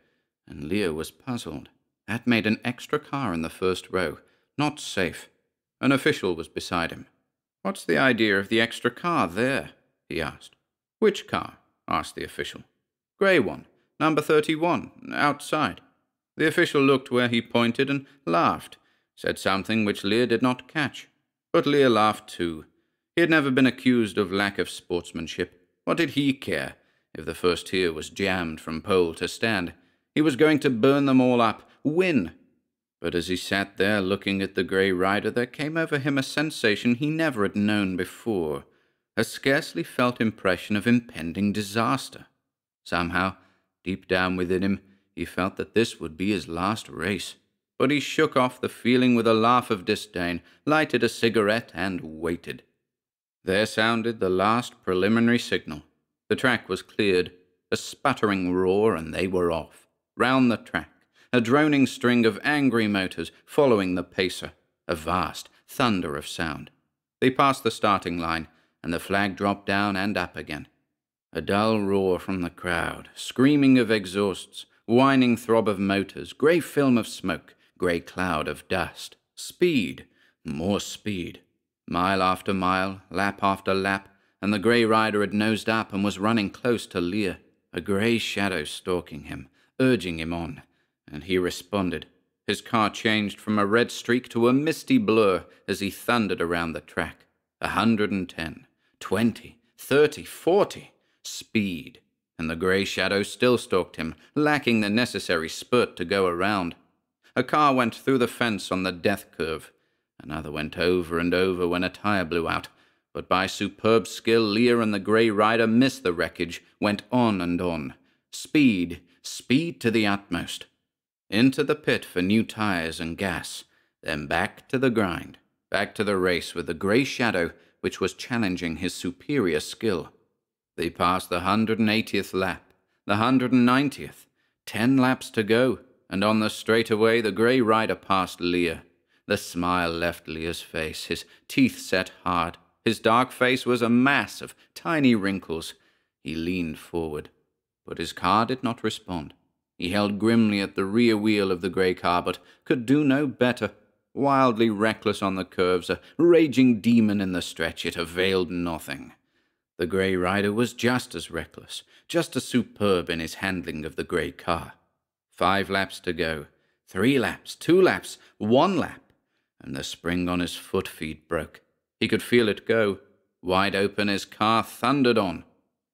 and Lear was puzzled. That made an extra car in the first row. Not safe. An official was beside him. What's the idea of the extra car there? He asked. Which car? Asked the official. Grey one, number 31, outside. The official looked where he pointed and laughed, said something which Lear did not catch. But Lear laughed too. He had never been accused of lack of sportsmanship. What did he care if the first tier was jammed from pole to stand? He was going to burn them all up, win. But as he sat there looking at the Grey Rider, there came over him a sensation he never had known before, a scarcely felt impression of impending disaster. Somehow, deep down within him, he felt that this would be his last race. But he shook off the feeling with a laugh of disdain, lighted a cigarette, and waited. There sounded the last preliminary signal. The track was cleared, a sputtering roar, and they were off. Round the track, a droning string of angry motors following the pacer, a vast thunder of sound. They passed the starting line, and the flag dropped down and up again. A dull roar from the crowd, screaming of exhausts, whining throb of motors, grey film of smoke, grey cloud of dust. Speed, more speed. Mile after mile, lap after lap, and the Grey Rider had nosed up and was running close to Lear, a grey shadow stalking him, urging him on. And he responded. His car changed from a red streak to a misty blur as he thundered around the track. 110, 20, 30, 40. Speed. And the grey shadow still stalked him, lacking the necessary spurt to go around. A car went through the fence on the death curve. Another went over and over when a tire blew out. But by superb skill, Lear and the Grey Rider missed the wreckage, went on and on. Speed, speed to the utmost. Into the pit for new tires and gas, then back to the grind, back to the race with the grey shadow which was challenging his superior skill. They passed the 180th lap, the 190th, 10 laps to go, and on the straightaway the Grey Rider passed Lear. The smile left Lear's face, his teeth set hard. His dark face was a mass of tiny wrinkles. He leaned forward, but his car did not respond. He held grimly at the rear wheel of the grey car, but could do no better. Wildly reckless on the curves, a raging demon in the stretch, it availed nothing. The Grey Rider was just as reckless, just as superb in his handling of the grey car. 5 laps to go, 3 laps, 2 laps, 1 lap, and the spring on his foot feed broke. He could feel it go. Wide open, his car thundered on.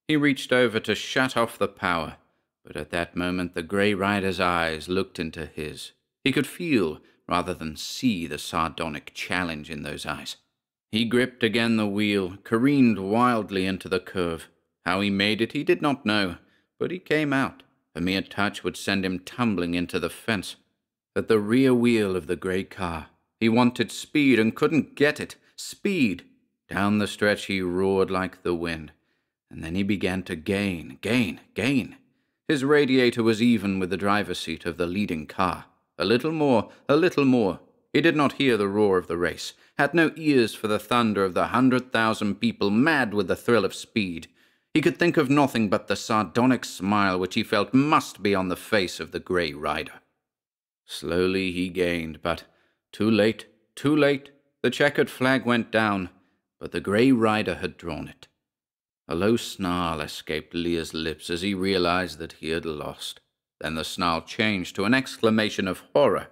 He reached over to shut off the power, but at that moment the Grey Rider's eyes looked into his. He could feel, rather than see, the sardonic challenge in those eyes. He gripped again the wheel, careened wildly into the curve. How he made it he did not know, but he came out. A mere touch would send him tumbling into the fence. At the rear wheel of the grey car, he wanted speed and couldn't get it. Speed! Down the stretch he roared like the wind, and then he began to gain. His radiator was even with the driver's seat of the leading car. A little more. He did not hear the roar of the race, had no ears for the thunder of the 100,000 people mad with the thrill of speed. He could think of nothing but the sardonic smile which he felt must be on the face of the Grey Rider. Slowly he gained, but too late. The checkered flag went down, but the Grey Rider had drawn it. A low snarl escaped Lear's lips as he realized that he had lost. Then the snarl changed to an exclamation of horror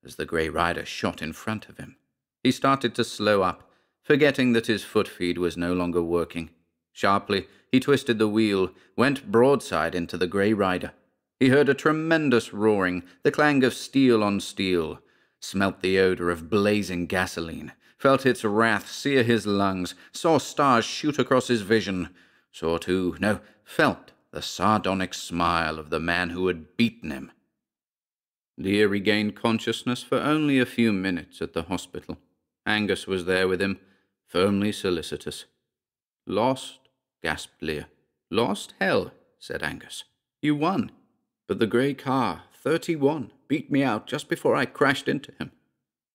as the Grey Rider shot in front of him. He started to slow up, forgetting that his foot feed was no longer working. Sharply, he twisted the wheel, went broadside into the Grey Rider. He heard a tremendous roaring, the clang of steel on steel, smelt the odor of blazing gasoline, felt its wrath sear his lungs, saw stars shoot across his vision, felt the sardonic smile of the man who had beaten him. Lear regained consciousness for only a few minutes at the hospital. Angus was there with him, firmly solicitous. "Lost?" gasped Lear. "Lost? Hell," said Angus. "You won. But the grey car, 31, beat me out just before I crashed into him."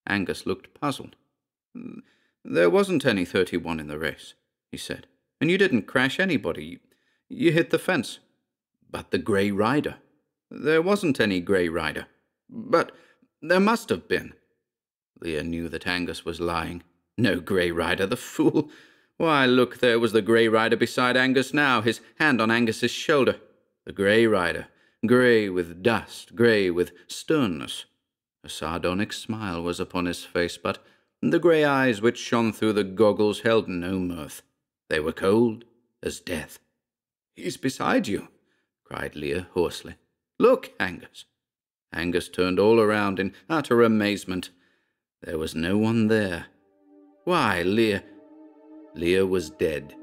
Angus looked puzzled. "There wasn't any 31 in the race," he said. "And you didn't crash anybody. You hit the fence." "But the Grey Rider." "There wasn't any Grey Rider." "But there must have been." Lear knew that Angus was lying. No Grey Rider, the fool! Why, look, there was the Grey Rider beside Angus now, his hand on Angus's shoulder. The Grey Rider, grey with dust, grey with sternness. A sardonic smile was upon his face, but the grey eyes which shone through the goggles held no mirth. They were cold as death. "He's beside you," cried Lear hoarsely. "Look, Angus." Angus turned all around in utter amazement. There was no one there. Why, Lear was dead.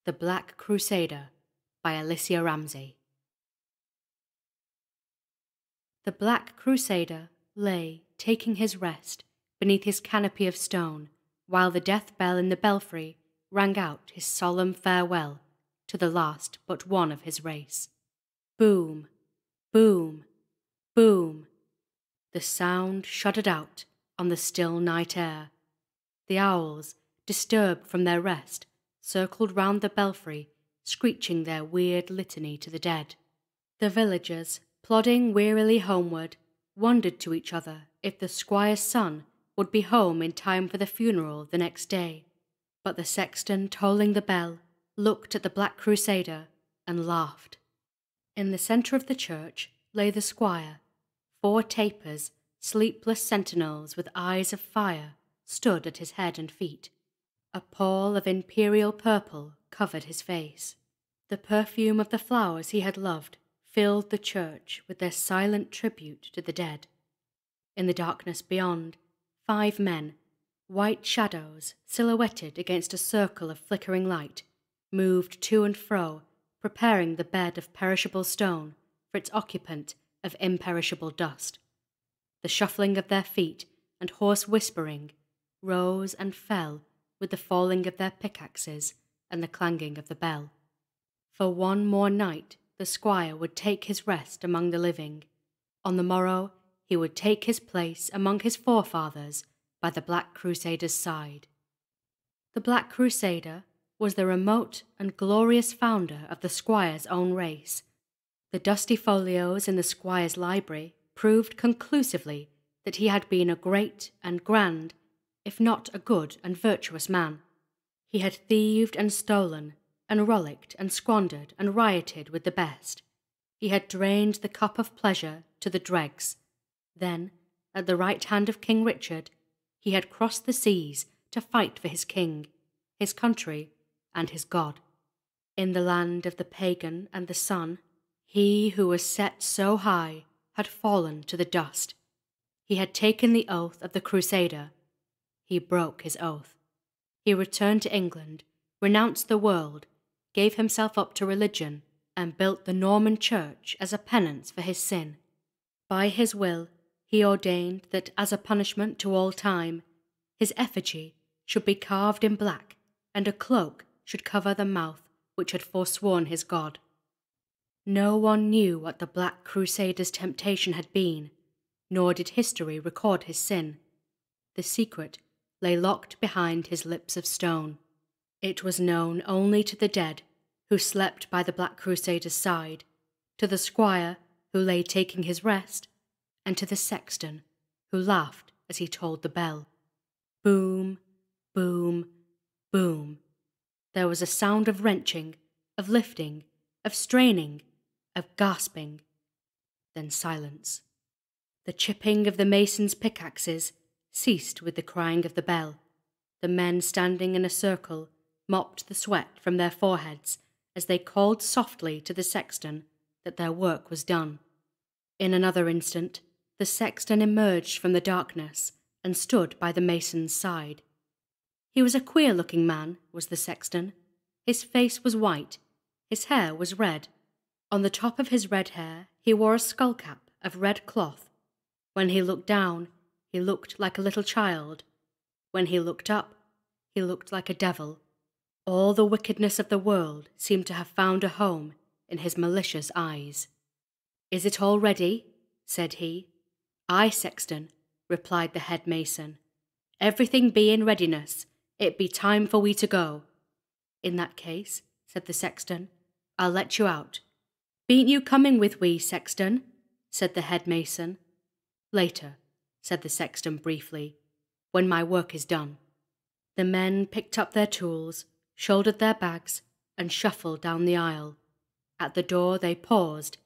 The Black Crusader by Alicia Ramsey. The Black Crusader lay, taking his rest, beneath his canopy of stone, while the death bell in the belfry rang out his solemn farewell to the last but one of his race. Boom, boom, boom. The sound shuddered out on the still night air. The owls, disturbed from their rest, circled round the belfry, screeching their weird litany to the dead. The villagers, plodding wearily homeward, wondered to each other if the squire's son would be home in time for the funeral the next day. But the sexton tolling the bell looked at the Black Crusader and laughed. In the centre of the church lay the squire. 4 tapers, sleepless sentinels with eyes of fire, stood at his head and feet. A pall of imperial purple covered his face. The perfume of the flowers he had loved filled the church with their silent tribute to the dead. In the darkness beyond, 5 men, white shadows silhouetted against a circle of flickering light, moved to and fro, preparing the bed of perishable stone for its occupant of imperishable dust. The shuffling of their feet and hoarse whispering rose and fell with the falling of their pickaxes and the clanging of the bell. For one more night the squire would take his rest among the living. On the morrow he would take his place among his forefathers by the Black Crusader's side. The Black Crusader was the remote and glorious founder of the squire's own race. The dusty folios in the squire's library proved conclusively that he had been a great and grand, if not a good and virtuous man. He had thieved and stolen, and rollicked and squandered and rioted with the best. He had drained the cup of pleasure to the dregs. Then, at the right hand of King Richard, he had crossed the seas to fight for his king, his country, and his God. In the land of the pagan and the sun, he who was set so high had fallen to the dust. He had taken the oath of the Crusader. He broke his oath. He returned to England, renounced the world, gave himself up to religion, and built the Norman church as a penance for his sin. By his will, he ordained that as a punishment to all time, his effigy should be carved in black, and a cloak should cover the mouth which had forsworn his God. No one knew what the Black Crusader's temptation had been, nor did history record his sin. The secret lay locked behind his lips of stone. It was known only to the dead, who slept by the Black Crusader's side, to the squire, who lay taking his rest, and to the sexton, who laughed as he tolled the bell. Boom, boom, boom. There was a sound of wrenching, of lifting, of straining, of gasping. Then silence. The chipping of the masons' pickaxes ceased with the crying of the bell. The men standing in a circle mopped the sweat from their foreheads as they called softly to the sexton that their work was done. In another instant, the sexton emerged from the darkness and stood by the mason's side. He was a queer-looking man, was the sexton. His face was white, his hair was red. On the top of his red hair he wore a skull-cap of red cloth. When he looked down, he looked like a little child. When he looked up, he looked like a devil. All the wickedness of the world seemed to have found a home in his malicious eyes. "Is it all ready?" said he. "Aye, sexton," replied the head mason. "Everything be in readiness. It be time for we to go." "In that case," said the sexton, "I'll let you out." "Bean't you coming with we, sexton?" said the head mason. "Later," said the sexton briefly, "when my work is done." The men picked up their tools, shouldered their bags, and shuffled down the aisle. At the door they paused.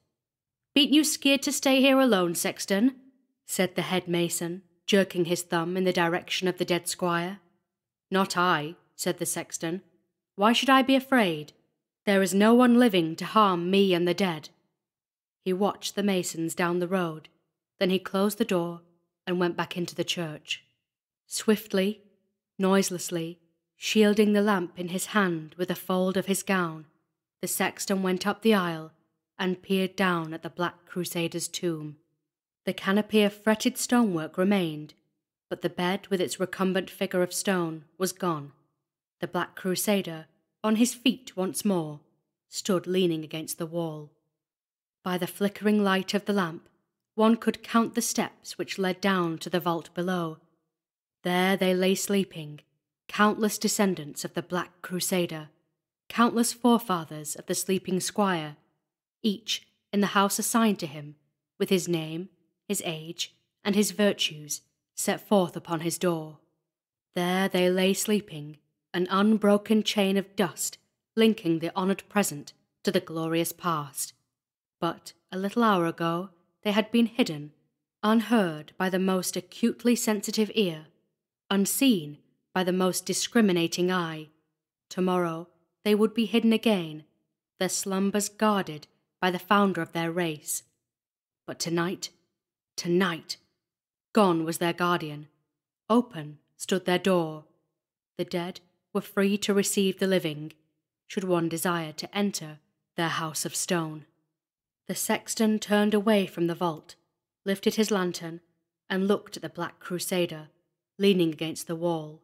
"Bean't you scared to stay here alone, sexton?" said the head mason, jerking his thumb in the direction of the dead squire. "Not I," said the sexton. "Why should I be afraid? There is no one living to harm me and the dead." He watched the masons down the road, then he closed the door and went back into the church. Swiftly, noiselessly, shielding the lamp in his hand with a fold of his gown, the sexton went up the aisle and peered down at the Black Crusader's tomb. The canopy of fretted stonework remained, but the bed with its recumbent figure of stone was gone. The Black Crusader, on his feet once more, stood leaning against the wall. By the flickering light of the lamp, one could count the steps which led down to the vault below. There they lay sleeping, countless descendants of the Black Crusader, countless forefathers of the sleeping squire, each in the house assigned to him, with his name, his age, and his virtues set forth upon his door. There they lay sleeping, an unbroken chain of dust linking the honoured present to the glorious past. But a little hour ago they had been hidden, unheard by the most acutely sensitive ear, unseen by by the most discriminating eye. Tomorrow they would be hidden again, their slumbers guarded by the founder of their race. But tonight, gone was their guardian. Open stood their door. The dead were free to receive the living, should one desire to enter their house of stone. The sexton turned away from the vault, lifted his lantern, and looked at the Black Crusader, leaning against the wall.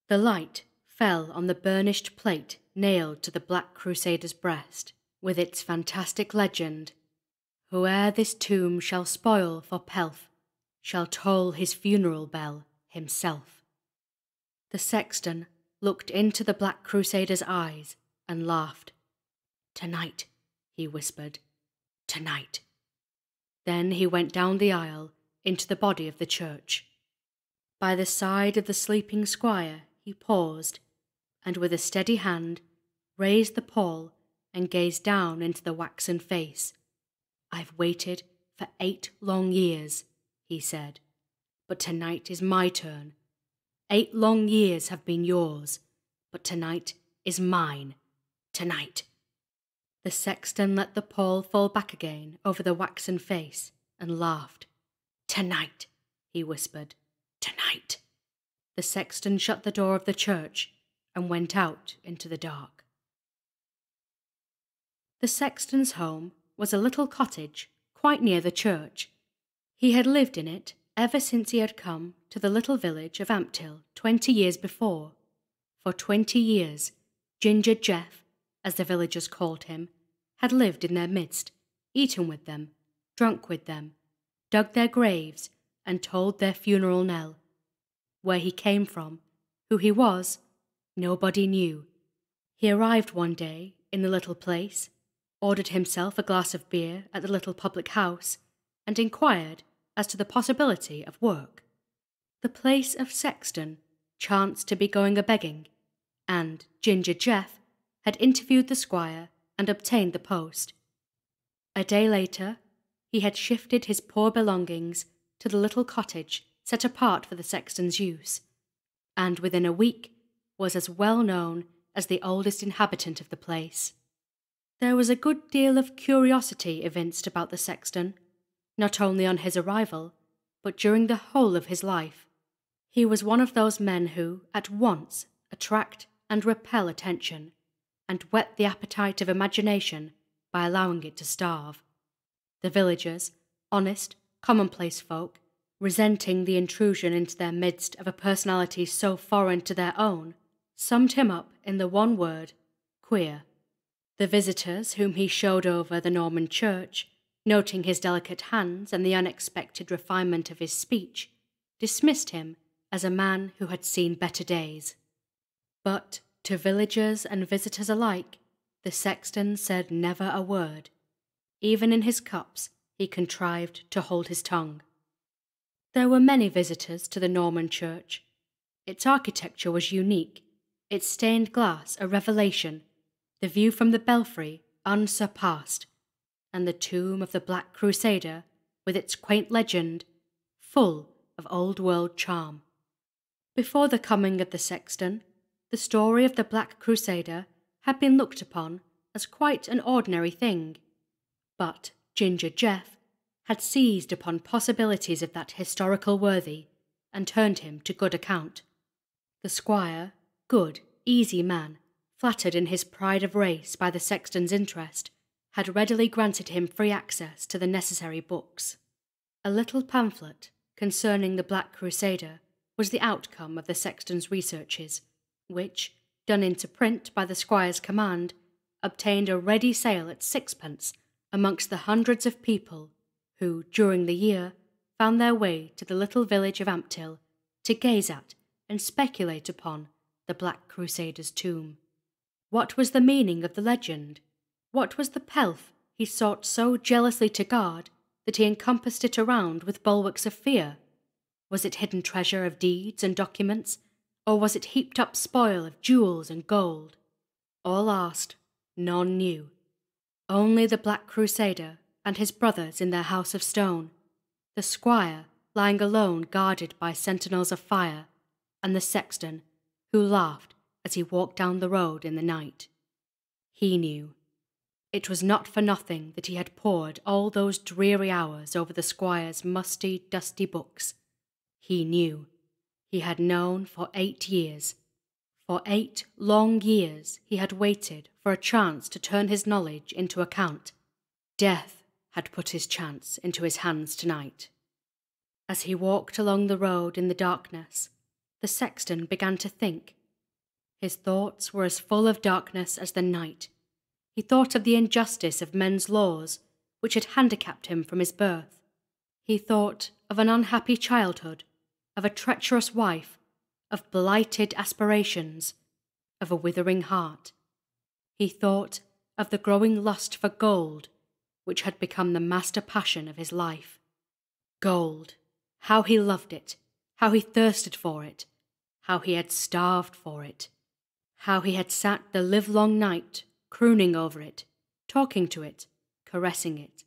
The light fell on the burnished plate nailed to the Black Crusader's breast, with its fantastic legend, "Whoe'er this tomb shall spoil for pelf, shall toll his funeral bell himself." The sexton looked into the Black Crusader's eyes and laughed. "Tonight," he whispered, "tonight." Then he went down the aisle into the body of the church. By the side of the sleeping squire he paused, and with a steady hand raised the pall and gazed down into the waxen face. "I've waited for 8 long years," he said, "but tonight is my turn. 8 long years have been yours, but tonight is mine. Tonight." The sexton let the pall fall back again over the waxen face and laughed. "Tonight," he whispered, "tonight." The sexton shut the door of the church and went out into the dark. The sexton's home was a little cottage quite near the church. He had lived in it ever since he had come to the little village of Ampthill 20 years before. For 20 years, Ginger Jeff, as the villagers called him, had lived in their midst, eaten with them, drunk with them, dug their graves, and tolled their funeral knell. Where he came from, who he was, nobody knew. He arrived one day in the little place, ordered himself a glass of beer at the little public house, and inquired as to the possibility of work. The place of sexton chanced to be going a-begging, and Ginger Jeff had interviewed the squire and obtained the post. A day later, he had shifted his poor belongings to the little cottage set apart for the sexton's use, and within a week was as well known as the oldest inhabitant of the place. There was a good deal of curiosity evinced about the sexton, not only on his arrival, but during the whole of his life. He was one of those men who, at once, attract and repel attention, and whet the appetite of imagination by allowing it to starve. The villagers, honest, commonplace folk, resenting the intrusion into their midst of a personality so foreign to their own, summed him up in the one word, queer. The visitors whom he showed over the Norman church, noting his delicate hands and the unexpected refinement of his speech, dismissed him as a man who had seen better days. But to villagers and visitors alike, the sexton said never a word. Even in his cups he contrived to hold his tongue. There were many visitors to the Norman church. Its architecture was unique, its stained glass a revelation, the view from the belfry unsurpassed, and the tomb of the Black Crusader, with its quaint legend, full of old-world charm. Before the coming of the sexton, the story of the Black Crusader had been looked upon as quite an ordinary thing, but Ginger Jeff had seized upon possibilities of that historical worthy and turned him to good account. The squire, good, easy man, flattered in his pride of race by the sexton's interest, had readily granted him free access to the necessary books. A little pamphlet concerning the Black Crusader was the outcome of the sexton's researches, which, done into print by the squire's command, obtained a ready sale at 6pence amongst the hundreds of people who, during the year, found their way to the little village of Ampthill to gaze at and speculate upon the Black Crusader's tomb. What was the meaning of the legend? What was the pelf he sought so jealously to guard that he encompassed it around with bulwarks of fear? Was it hidden treasure of deeds and documents, or was it heaped up spoil of jewels and gold? All asked, none knew. Only the Black Crusader and his brothers in their house of stone, the squire lying alone guarded by sentinels of fire, and the sexton who laughed as he walked down the road in the night. He knew. It was not for nothing that he had pored all those dreary hours over the squire's musty, dusty books. He knew. He had known for 8 years. For 8 long years he had waited for a chance to turn his knowledge into account. Death had put his chance into his hands tonight. As he walked along the road in the darkness, the sexton began to think. His thoughts were as full of darkness as the night. He thought of the injustice of men's laws, which had handicapped him from his birth. He thought of an unhappy childhood, of a treacherous wife, of blighted aspirations, of a withering heart. He thought of the growing lust for gold, which had become the master passion of his life. Gold, how he loved it, how he thirsted for it, how he had starved for it, how he had sat the livelong night crooning over it, talking to it, caressing it,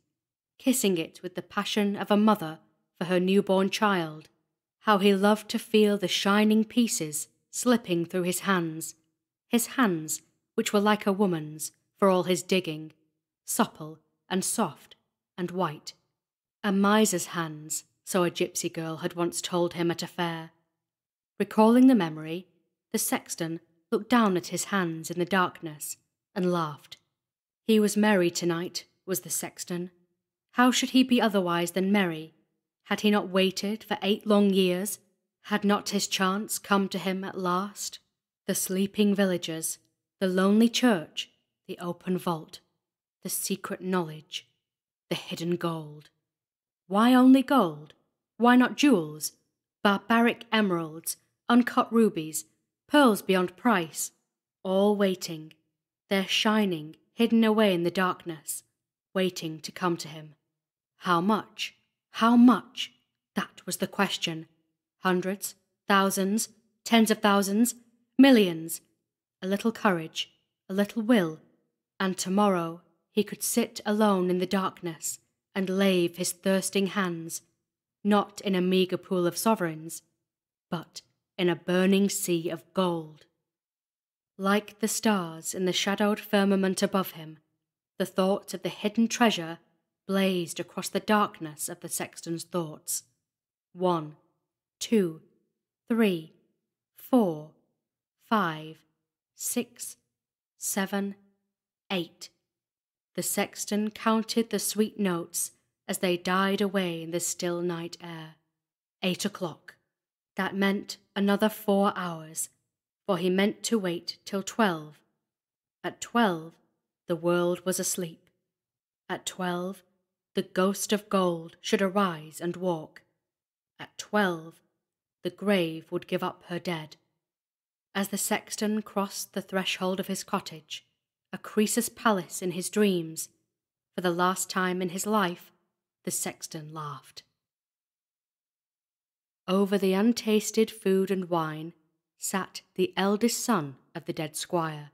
kissing it with the passion of a mother for her newborn child, how he loved to feel the shining pieces slipping through his hands which were like a woman's for all his digging, supple and soft and white. A miser's hands, so a gypsy girl had once told him at a fair. Recalling the memory, the sexton looked down at his hands in the darkness and laughed. He was merry tonight, was the sexton. How should he be otherwise than merry? Had he not waited for 8 long years? Had not his chance come to him at last? The sleeping villagers, the lonely church, the open vault, the secret knowledge, the hidden gold. Why only gold? Why not jewels, barbaric emeralds, uncut rubies, pearls beyond price, all waiting, their shining hidden away in the darkness, waiting to come to him? How much? How much? That was the question. Hundreds, thousands, tens of thousands, millions. A little courage, a little will, and tomorrow he could sit alone in the darkness and lave his thirsting hands, not in a meagre pool of sovereigns, but in a burning sea of gold. Like the stars in the shadowed firmament above him, the thought of the hidden treasure blazed across the darkness of the sexton's thoughts. 1, 2, 3, 4, 5, 6, 7, 8. The sexton counted the sweet notes as they died away in the still night air. 8 o'clock. That meant another 4 hours, for he meant to wait till 12. At 12, the world was asleep. At 12, the ghost of gold should arise and walk. At 12, the grave would give up her dead. As the sexton crossed the threshold of his cottage, a Croesus palace in his dreams, for the last time in his life, the sexton laughed. Over the untasted food and wine sat the eldest son of the dead squire.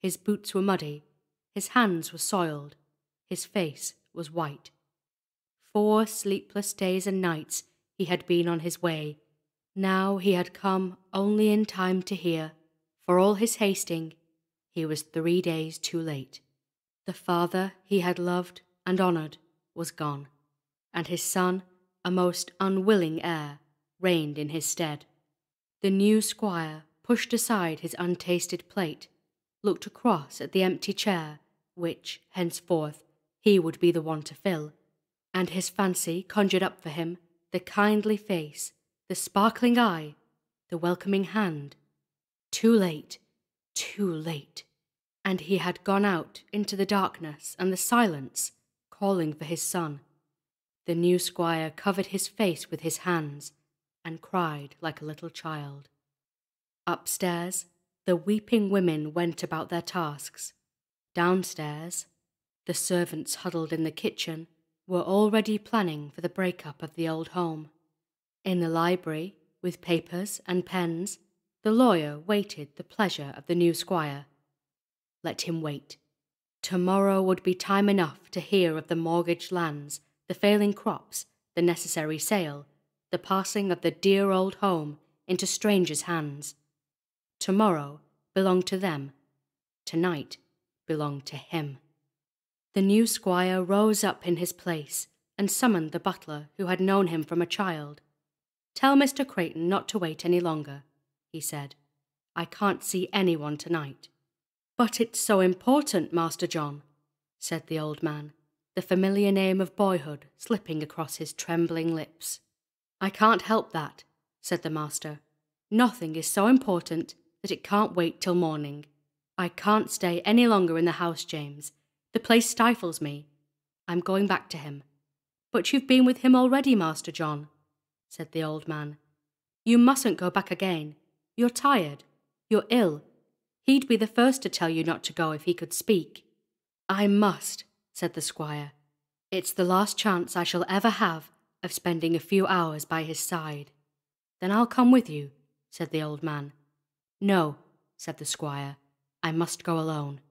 His boots were muddy, his hands were soiled, his face was white. 4 sleepless days and nights he had been on his way. Now he had come only in time to hear, for all his hasting, he was 3 days too late. The father he had loved and honoured was gone, and his son, a most unwilling heir, reigned in his stead. The new squire pushed aside his untasted plate, looked across at the empty chair, which, henceforth, he would be the one to fill, and his fancy conjured up for him the kindly face, the sparkling eye, the welcoming hand. Too late, too late. And he had gone out into the darkness and the silence, calling for his son. The new squire covered his face with his hands and cried like a little child. Upstairs, the weeping women went about their tasks. Downstairs, the servants huddled in the kitchen were already planning for the break-up of the old home. In the library, with papers and pens, the lawyer waited the pleasure of the new squire. Let him wait. Tomorrow would be time enough to hear of the mortgaged lands, the failing crops, the necessary sale, the passing of the dear old home into strangers' hands. Tomorrow belonged to them. Tonight belonged to him. The new squire rose up in his place and summoned the butler who had known him from a child. "Tell Mr. Creighton not to wait any longer," he said. "I can't see anyone tonight." "But it's so important, Master John," said the old man, the familiar name of boyhood slipping across his trembling lips. "I can't help that," said the master. "Nothing is so important that it can't wait till morning. I can't stay any longer in the house, James. The place stifles me. I'm going back to him." "But you've been with him already, Master John," said the old man. "You mustn't go back again. You're tired. You're ill. He'd be the first to tell you not to go if he could speak." "I must," said the squire. "It's the last chance I shall ever have of spending a few hours by his side." "Then I'll come with you," said the old man. "No," said the squire, "I must go alone."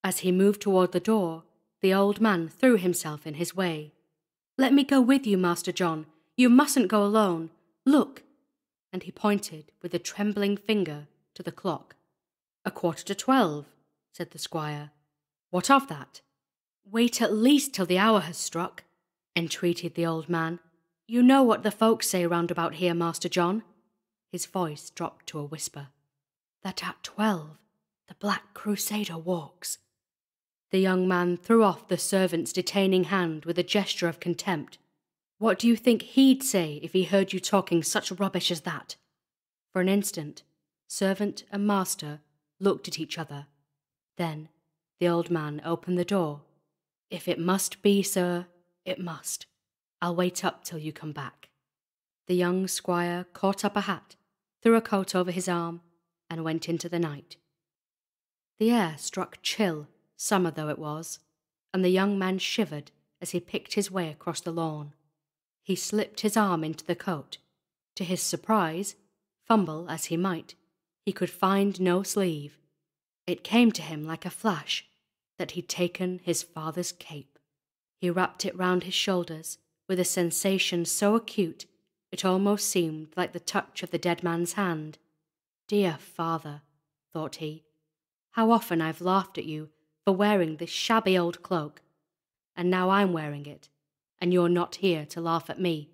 As he moved toward the door, the old man threw himself in his way. "Let me go with you, Master John. You mustn't go alone. Look!" And he pointed with a trembling finger to the clock. 12:15, said the squire. "What of that?" "Wait at least till the hour has struck," entreated the old man. "You know what the folks say round about here, Master John." His voice dropped to a whisper. "That at 12 the Black Crusader walks." The young man threw off the servant's detaining hand with a gesture of contempt. "What do you think he'd say if he heard you talking such rubbish as that?" For an instant, servant and master looked at each other. Then the old man opened the door. "If it must be, sir, it must. I'll wait up till you come back." The young squire caught up a hat, threw a coat over his arm, and went into the night. The air struck chill, summer though it was, and the young man shivered as he picked his way across the lawn. He slipped his arm into the coat. To his surprise, fumble as he might, he could find no sleeve. It came to him like a flash that he'd taken his father's cape. He wrapped it round his shoulders with a sensation so acute it almost seemed like the touch of the dead man's hand. "Dear father," thought he, "how often I've laughed at you for wearing this shabby old cloak, and now I'm wearing it, and you're not here to laugh at me."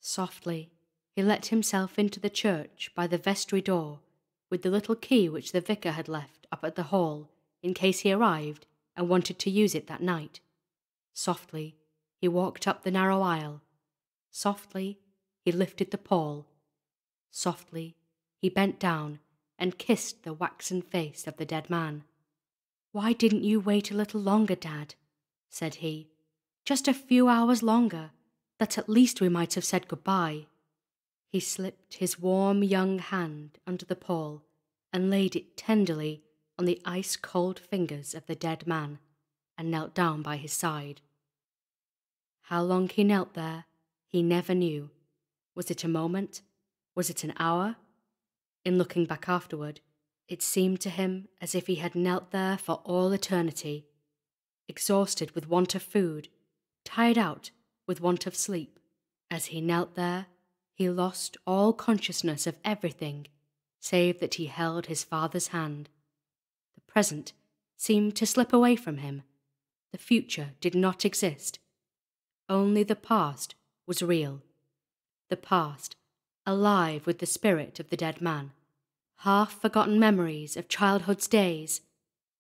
Softly he let himself into the church by the vestry door, with the little key which the vicar had left up at the hall in case he arrived and wanted to use it that night. Softly he walked up the narrow aisle. Softly he lifted the pall. Softly he bent down and kissed the waxen face of the dead man. "Why didn't you wait a little longer, Dad?" said he. "Just a few hours longer, that at least we might have said goodbye." He slipped his warm young hand under the pall and laid it tenderly on the ice-cold fingers of the dead man, and knelt down by his side. How long he knelt there, he never knew. Was it a moment? Was it an hour? In looking back afterward, it seemed to him as if he had knelt there for all eternity. Exhausted with want of food, tired out with want of sleep, as he knelt there, he lost all consciousness of everything save that he held his father's hand. The present seemed to slip away from him. The future did not exist. Only the past was real. The past, alive with the spirit of the dead man. Half-forgotten memories of childhood's days.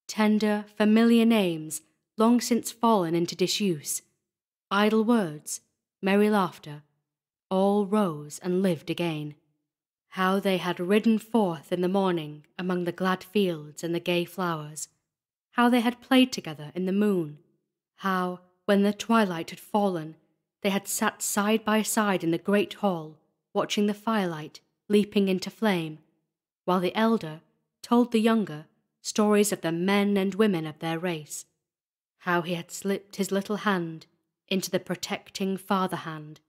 Tender, familiar names long since fallen into disuse. Idle words, merry laughter, all rose and lived again. How they had ridden forth in the morning among the glad fields and the gay flowers. How they had played together in the moon. How, when the twilight had fallen, they had sat side by side in the great hall, watching the firelight leaping into flame, while the elder told the younger stories of the men and women of their race. How he had slipped his little hand into the protecting father hand,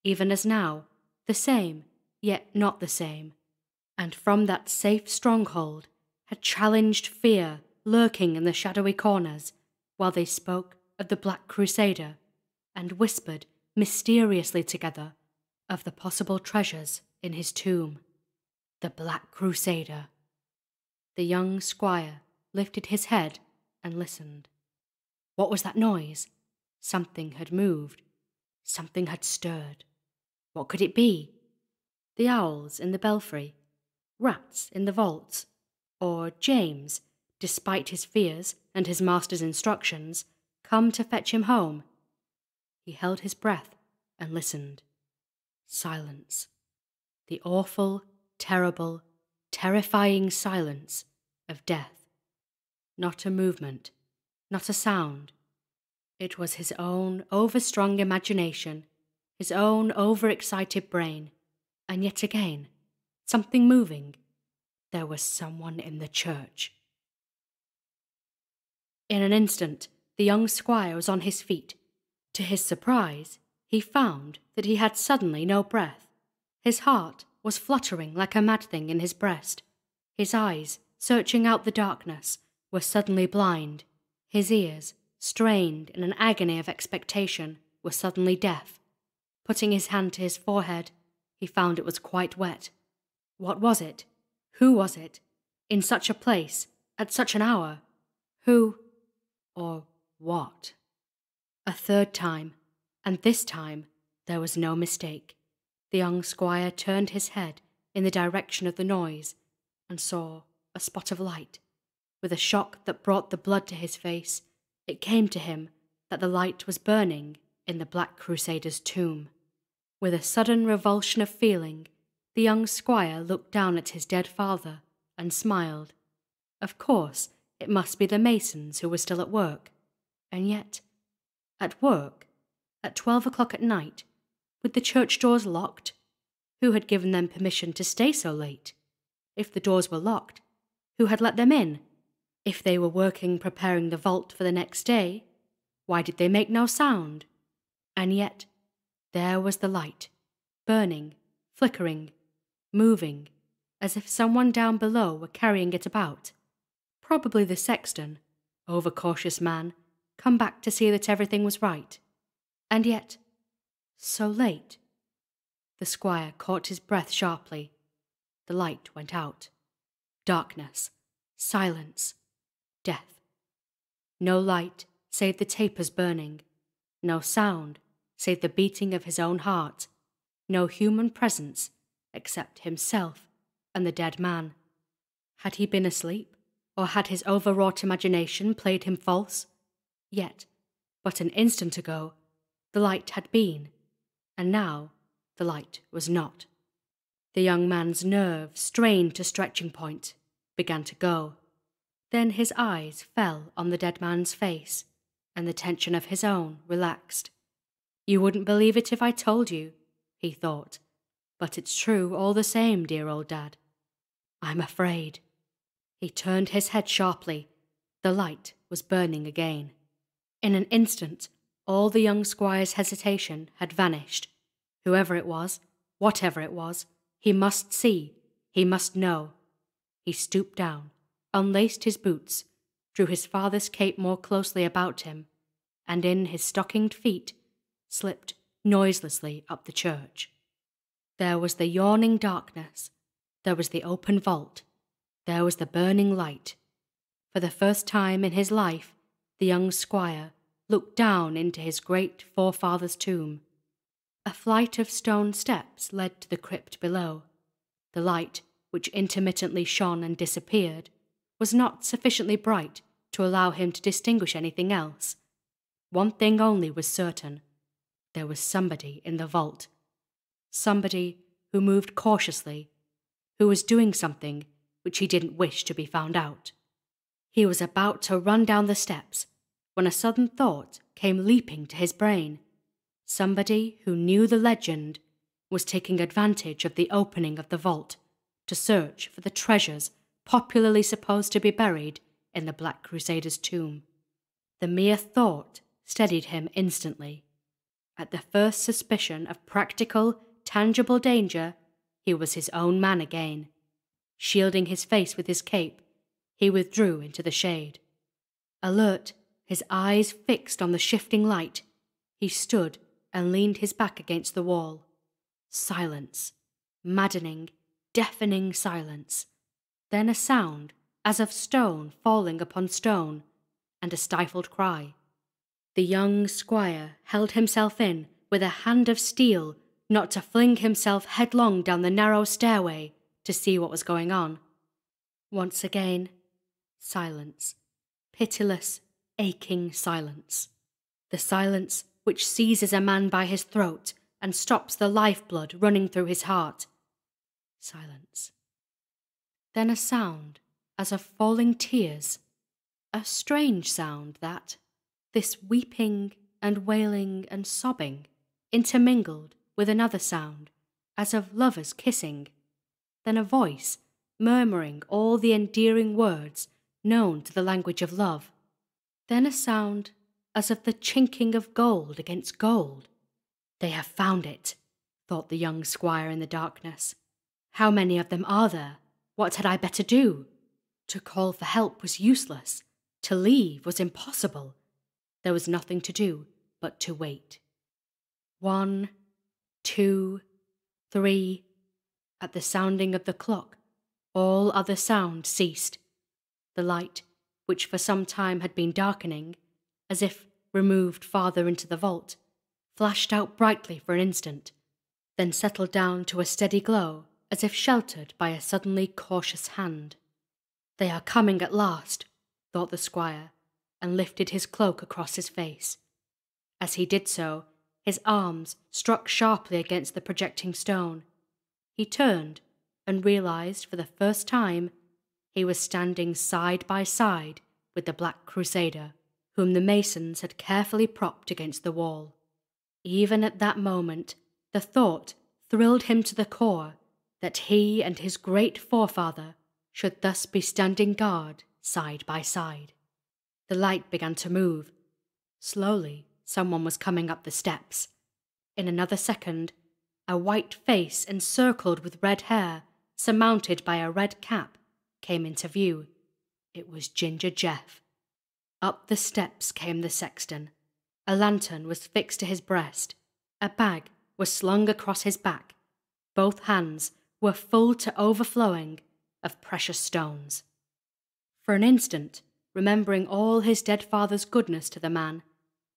even as now, the same, yet not the same, and from that safe stronghold had challenged fear lurking in the shadowy corners, while they spoke of the Black Crusader, and whispered mysteriously together of the possible treasures in his tomb. The Black Crusader. The young squire lifted his head and listened. What was that noise? Something had moved. Something had stirred. What could it be? The owls in the belfry? Rats in the vaults? Or James, despite his fears and his master's instructions, come to fetch him home? He held his breath and listened. Silence. The awful, terrible, terrifying silence of death. Not a movement, not a sound. It was his own overstrong imagination, his own overexcited brain, and yet again, something moving. There was someone in the church. In an instant, the young squire was on his feet. To his surprise, he found that he had suddenly no breath. His heart was fluttering like a mad thing in his breast. His eyes, searching out the darkness, were suddenly blind. His ears, strained in an agony of expectation, were suddenly deaf. Putting his hand to his forehead, he found it was quite wet. What was it? Who was it? In such a place, at such an hour? Who, or what? A third time, and this time there was no mistake. The young squire turned his head in the direction of the noise and saw a spot of light. With a shock that brought the blood to his face, it came to him that the light was burning in the Black Crusader's tomb. With a sudden revulsion of feeling, the young squire looked down at his dead father and smiled. Of course, it must be the masons who were still at work. And yet, at work, at 12 o'clock at night, with the church doors locked? Who had given them permission to stay so late? If the doors were locked, who had let them in? If they were working preparing the vault for the next day, why did they make no sound? And yet, there was the light, burning, flickering, moving, as if someone down below were carrying it about. Probably the sexton, overcautious man, come back to see that everything was right. And yet, so late. The squire caught his breath sharply. The light went out. Darkness, silence, death. No light save the tapers burning. No sound save the beating of his own heart. No human presence except himself and the dead man. Had he been asleep, or had his overwrought imagination played him false? Yet, but an instant ago, the light had been, and now the light was not. The young man's nerves, strained to stretching point, began to go. Then his eyes fell on the dead man's face, and the tension of his own relaxed. You wouldn't believe it if I told you, he thought, but it's true all the same, dear old Dad. I'm afraid. He turned his head sharply. The light was burning again. In an instant, all the young squire's hesitation had vanished. Whoever it was, whatever it was, he must see, he must know. He stooped down, unlaced his boots, drew his father's cape more closely about him, and in his stockinged feet slipped noiselessly up the church. There was the yawning darkness, there was the open vault, there was the burning light. For the first time in his life, the young squire looked down into his great forefather's tomb. A flight of stone steps led to the crypt below. The light, which intermittently shone and disappeared, was not sufficiently bright to allow him to distinguish anything else. One thing only was certain. There was somebody in the vault. Somebody who moved cautiously, who was doing something which he didn't wish to be found out. He was about to run down the steps when a sudden thought came leaping to his brain. Somebody who knew the legend was taking advantage of the opening of the vault to search for the treasures popularly supposed to be buried in the Black Crusader's tomb. The mere thought steadied him instantly. At the first suspicion of practical, tangible danger, he was his own man again. Shielding his face with his cape, he withdrew into the shade. Alert, his eyes fixed on the shifting light, he stood and leaned his back against the wall. Silence, maddening, deafening silence. Then a sound as of stone falling upon stone, and a stifled cry. The young squire held himself in with a hand of steel, not to fling himself headlong down the narrow stairway to see what was going on. Once again, silence. Pitiless, aching silence. The silence which seizes a man by his throat and stops the lifeblood running through his heart. Silence. Then a sound as of falling tears. A strange sound that, this weeping and wailing and sobbing, intermingled with another sound, as of lovers kissing. Then a voice, murmuring all the endearing words known to the language of love. Then a sound as of the chinking of gold against gold. They have found it, thought the young squire in the darkness. How many of them are there? What had I better do? To call for help was useless. To leave was impossible. There was nothing to do but to wait. 1, 2, 3. At the sounding of the clock, all other sound ceased. The light, which for some time had been darkening, as if removed farther into the vault, flashed out brightly for an instant, then settled down to a steady glow, as if sheltered by a suddenly cautious hand. They are coming at last, thought the squire, and lifted his cloak across his face. As he did so, his arms struck sharply against the projecting stone. He turned and realized for the first time he was standing side by side with the Black Crusader, whom the masons had carefully propped against the wall. Even at that moment, the thought thrilled him to the core that he and his great forefather should thus be standing guard side by side. The light began to move. Slowly, someone was coming up the steps. In another second, a white face encircled with red hair, surmounted by a red cap, came into view. It was Ginger Jeff. Up the steps came the sexton. A lantern was fixed to his breast. A bag was slung across his back. Both hands were full to overflowing of precious stones. For an instant, remembering all his dead father's goodness to the man,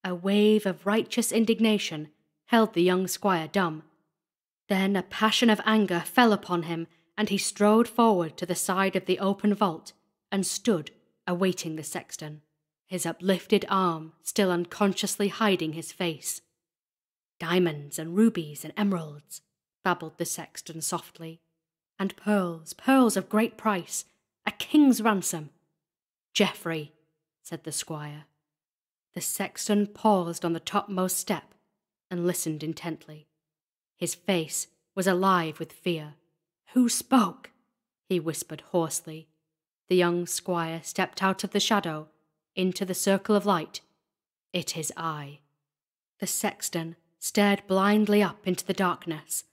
a wave of righteous indignation held the young squire dumb. Then a passion of anger fell upon him, and he strode forward to the side of the open vault and stood awaiting the sexton, his uplifted arm still unconsciously hiding his face. "Diamonds and rubies and emeralds," babbled the sexton softly, "and pearls, pearls of great price, a king's ransom." "Geoffrey," said the squire. The sexton paused on the topmost step and listened intently. His face was alive with fear. "Who spoke?" he whispered hoarsely. The young squire stepped out of the shadow into the circle of light. "It is I." The sexton stared blindly up into the darkness.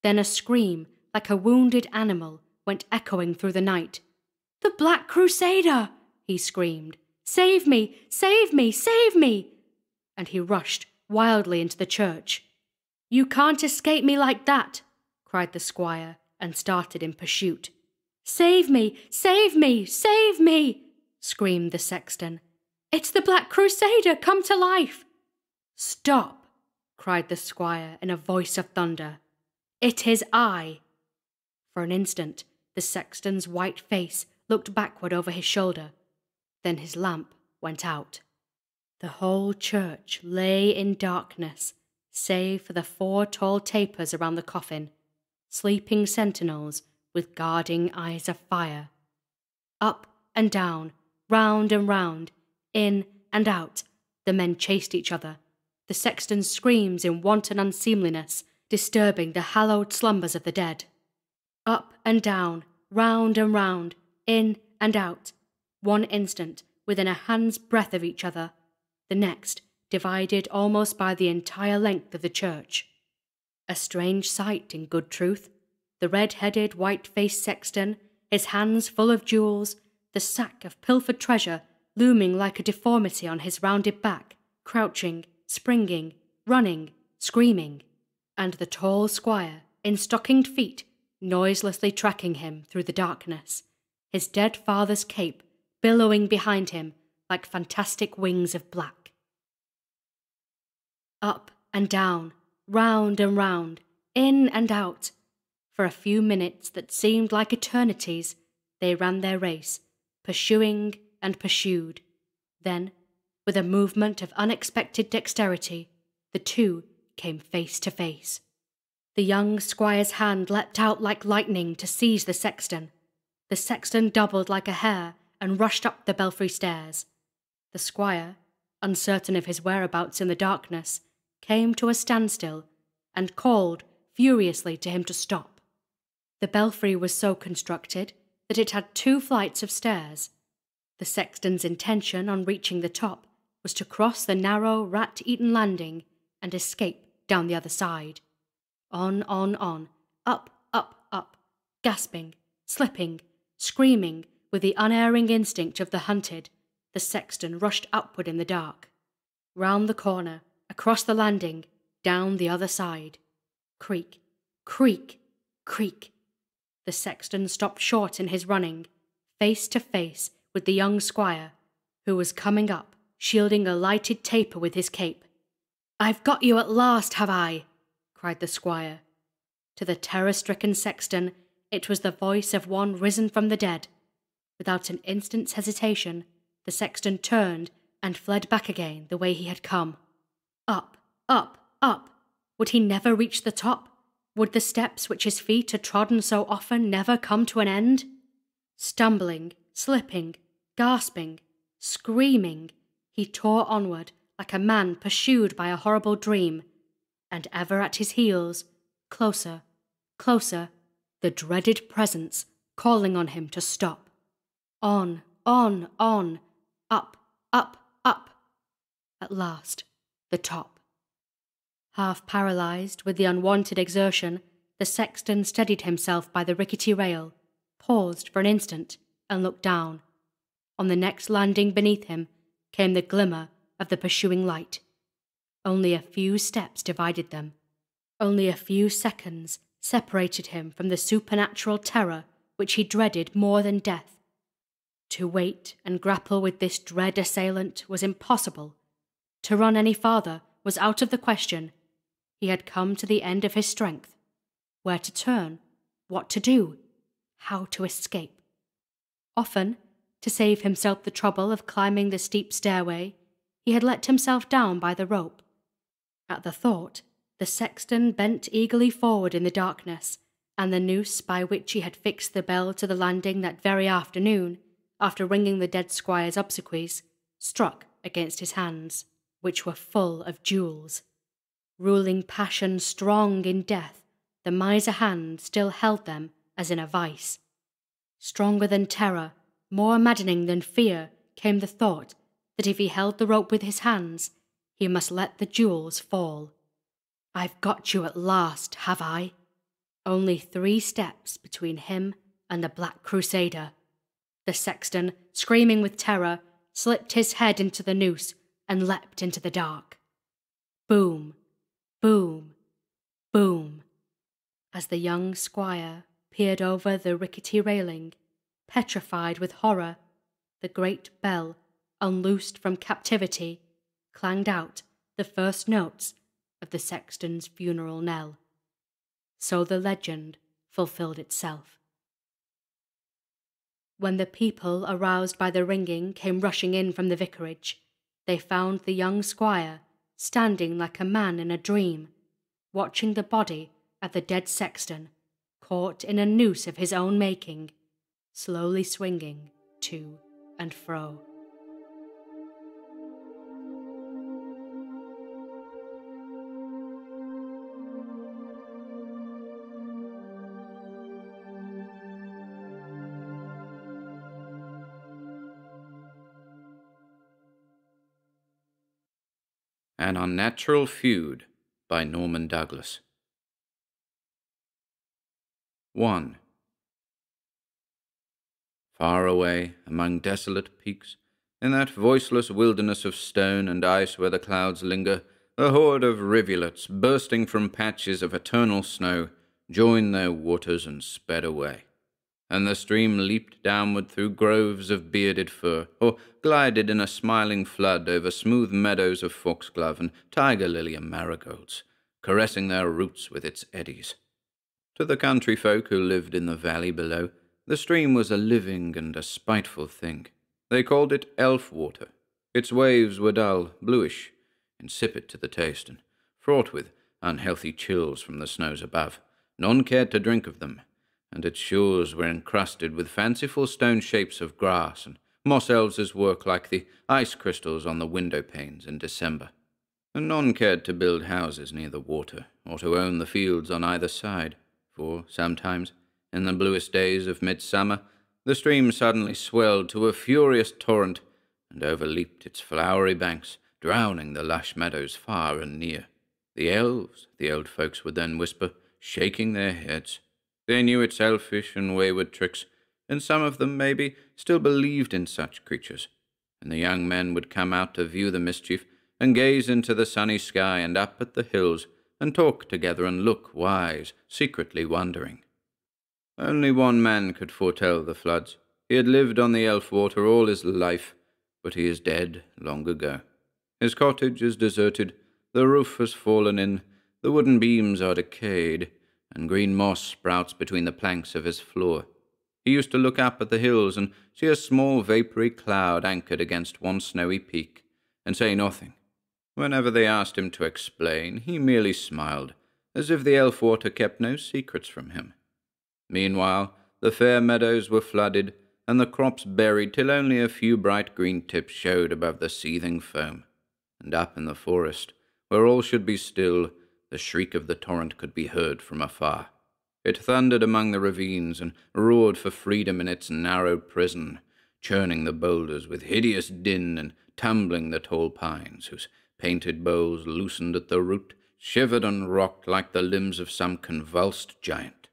Then a scream like a wounded animal went echoing through the night. "The Black Crusader!" he screamed. "Save me! Save me! Save me!" And he rushed wildly into the church. "You can't escape me like that!" cried the squire, and started in pursuit. "Save me! Save me! Save me!" screamed the sexton. "It's the Black Crusader come to life!" "Stop!" cried the squire in a voice of thunder. "It is I!" For an instant, the sexton's white face looked backward over his shoulder. Then his lamp went out. The whole church lay in darkness, save for the 4 tall tapers around the coffin, sleeping sentinels with guarding eyes of fire. Up and down, round and round, in and out, the men chased each other, the sexton's screams in wanton unseemliness disturbing the hallowed slumbers of the dead. Up and down, round and round, in and out, one instant within a hand's breadth of each other, the next divided almost by the entire length of the church. A strange sight, in good truth. The red-headed, white-faced sexton, his hands full of jewels, the sack of pilfered treasure looming like a deformity on his rounded back, crouching, springing, running, screaming, and the tall squire, in stockinged feet, noiselessly tracking him through the darkness, his dead father's cape billowing behind him like fantastic wings of black. Up and down, round and round, in and out. For a few minutes that seemed like eternities, they ran their race, pursuing and pursued. Then, with a movement of unexpected dexterity, the two came face to face. The young squire's hand leapt out like lightning to seize the sexton. The sexton doubled like a hare and rushed up the belfry stairs. The squire, uncertain of his whereabouts in the darkness, came to a standstill and called furiously to him to stop. The belfry was so constructed that it had 2 flights of stairs. The sexton's intention on reaching the top was to cross the narrow, rat-eaten landing and escape down the other side. On, up, up, up, gasping, slipping, screaming with the unerring instinct of the hunted, the sexton rushed upward in the dark. Round the corner, across the landing, down the other side. Creak, creak, creak. The sexton stopped short in his running, face to face with the young squire, who was coming up, shielding a lighted taper with his cape. "I've got you at last, have I?" cried the squire. To the terror-stricken sexton, it was the voice of one risen from the dead. Without an instant's hesitation, the sexton turned and fled back again the way he had come. Up, up, up. Would he never reach the top? Would the steps which his feet had trodden so often never come to an end? Stumbling, slipping, gasping, screaming, he tore onward like a man pursued by a horrible dream, and ever at his heels, closer, closer, the dreaded presence calling on him to stop. On, up, up, up. At last, the top. Half paralyzed with the unwanted exertion, the sexton steadied himself by the rickety rail, paused for an instant, and looked down. On the next landing beneath him came the glimmer of the pursuing light. Only a few steps divided them. Only a few seconds separated him from the supernatural terror which he dreaded more than death. To wait and grapple with this dread assailant was impossible. To run any farther was out of the question. He had come to the end of his strength. Where to turn? What to do? How to escape? Often, to save himself the trouble of climbing the steep stairway, he had let himself down by the rope. At the thought, the sexton bent eagerly forward in the darkness, and the noose by which he had fixed the bell to the landing that very afternoon, after ringing the dead squire's obsequies, struck against his hands, which were full of jewels. Ruling passion strong in death, the miser hand still held them as in a vice. Stronger than terror, more maddening than fear, came the thought that if he held the rope with his hands, he must let the jewels fall. "I've got you at last, have I?" Only 3 steps between him and the Black Crusader. The sexton, screaming with terror, slipped his head into the noose and leapt into the dark. Boom, boom, boom. As the young squire peered over the rickety railing, petrified with horror, the great bell, unloosed from captivity, clanged out the first notes of the sexton's funeral knell. So the legend fulfilled itself. When the people, aroused by the ringing, came rushing in from the vicarage, they found the young squire standing like a man in a dream, watching the body of the dead sexton, caught in a noose of his own making, slowly swinging to and fro. An Unnatural Feud by Norman Douglas. 1. Far away, among desolate peaks, in that voiceless wilderness of stone and ice where the clouds linger, a horde of rivulets bursting from patches of eternal snow joined their waters and sped away. And the stream leaped downward through groves of bearded fir, or glided in a smiling flood over smooth meadows of foxglove and tiger lily and marigolds, caressing their roots with its eddies. To the country folk who lived in the valley below, the stream was a living and a spiteful thing. They called it elf water. Its waves were dull, bluish, insipid to the taste, and fraught with unhealthy chills from the snows above. None cared to drink of them, and its shores were encrusted with fanciful stone shapes of grass and moss elves' work like the ice crystals on the window panes in December. And none cared to build houses near the water, or to own the fields on either side, for sometimes, in the bluest days of midsummer, the stream suddenly swelled to a furious torrent and overleaped its flowery banks, drowning the lush meadows far and near. The elves, the old folks would then whisper, shaking their heads. They knew its elfish and wayward tricks, and some of them, maybe, still believed in such creatures. And the young men would come out to view the mischief, and gaze into the sunny sky and up at the hills, and talk together and look wise, secretly wondering. Only one man could foretell the floods. He had lived on the elf water all his life, but he is dead long ago. His cottage is deserted, the roof has fallen in, the wooden beams are decayed, and green moss sprouts between the planks of his floor. He used to look up at the hills and see a small vapory cloud anchored against one snowy peak, and say nothing. Whenever they asked him to explain, he merely smiled, as if the elf water kept no secrets from him. Meanwhile, the fair meadows were flooded, and the crops buried till only a few bright green tips showed above the seething foam. And up in the forest, where all should be still, the shriek of the torrent could be heard from afar. It thundered among the ravines and roared for freedom in its narrow prison, churning the boulders with hideous din and tumbling the tall pines, whose painted boles, loosened at the root, shivered and rocked like the limbs of some convulsed giant.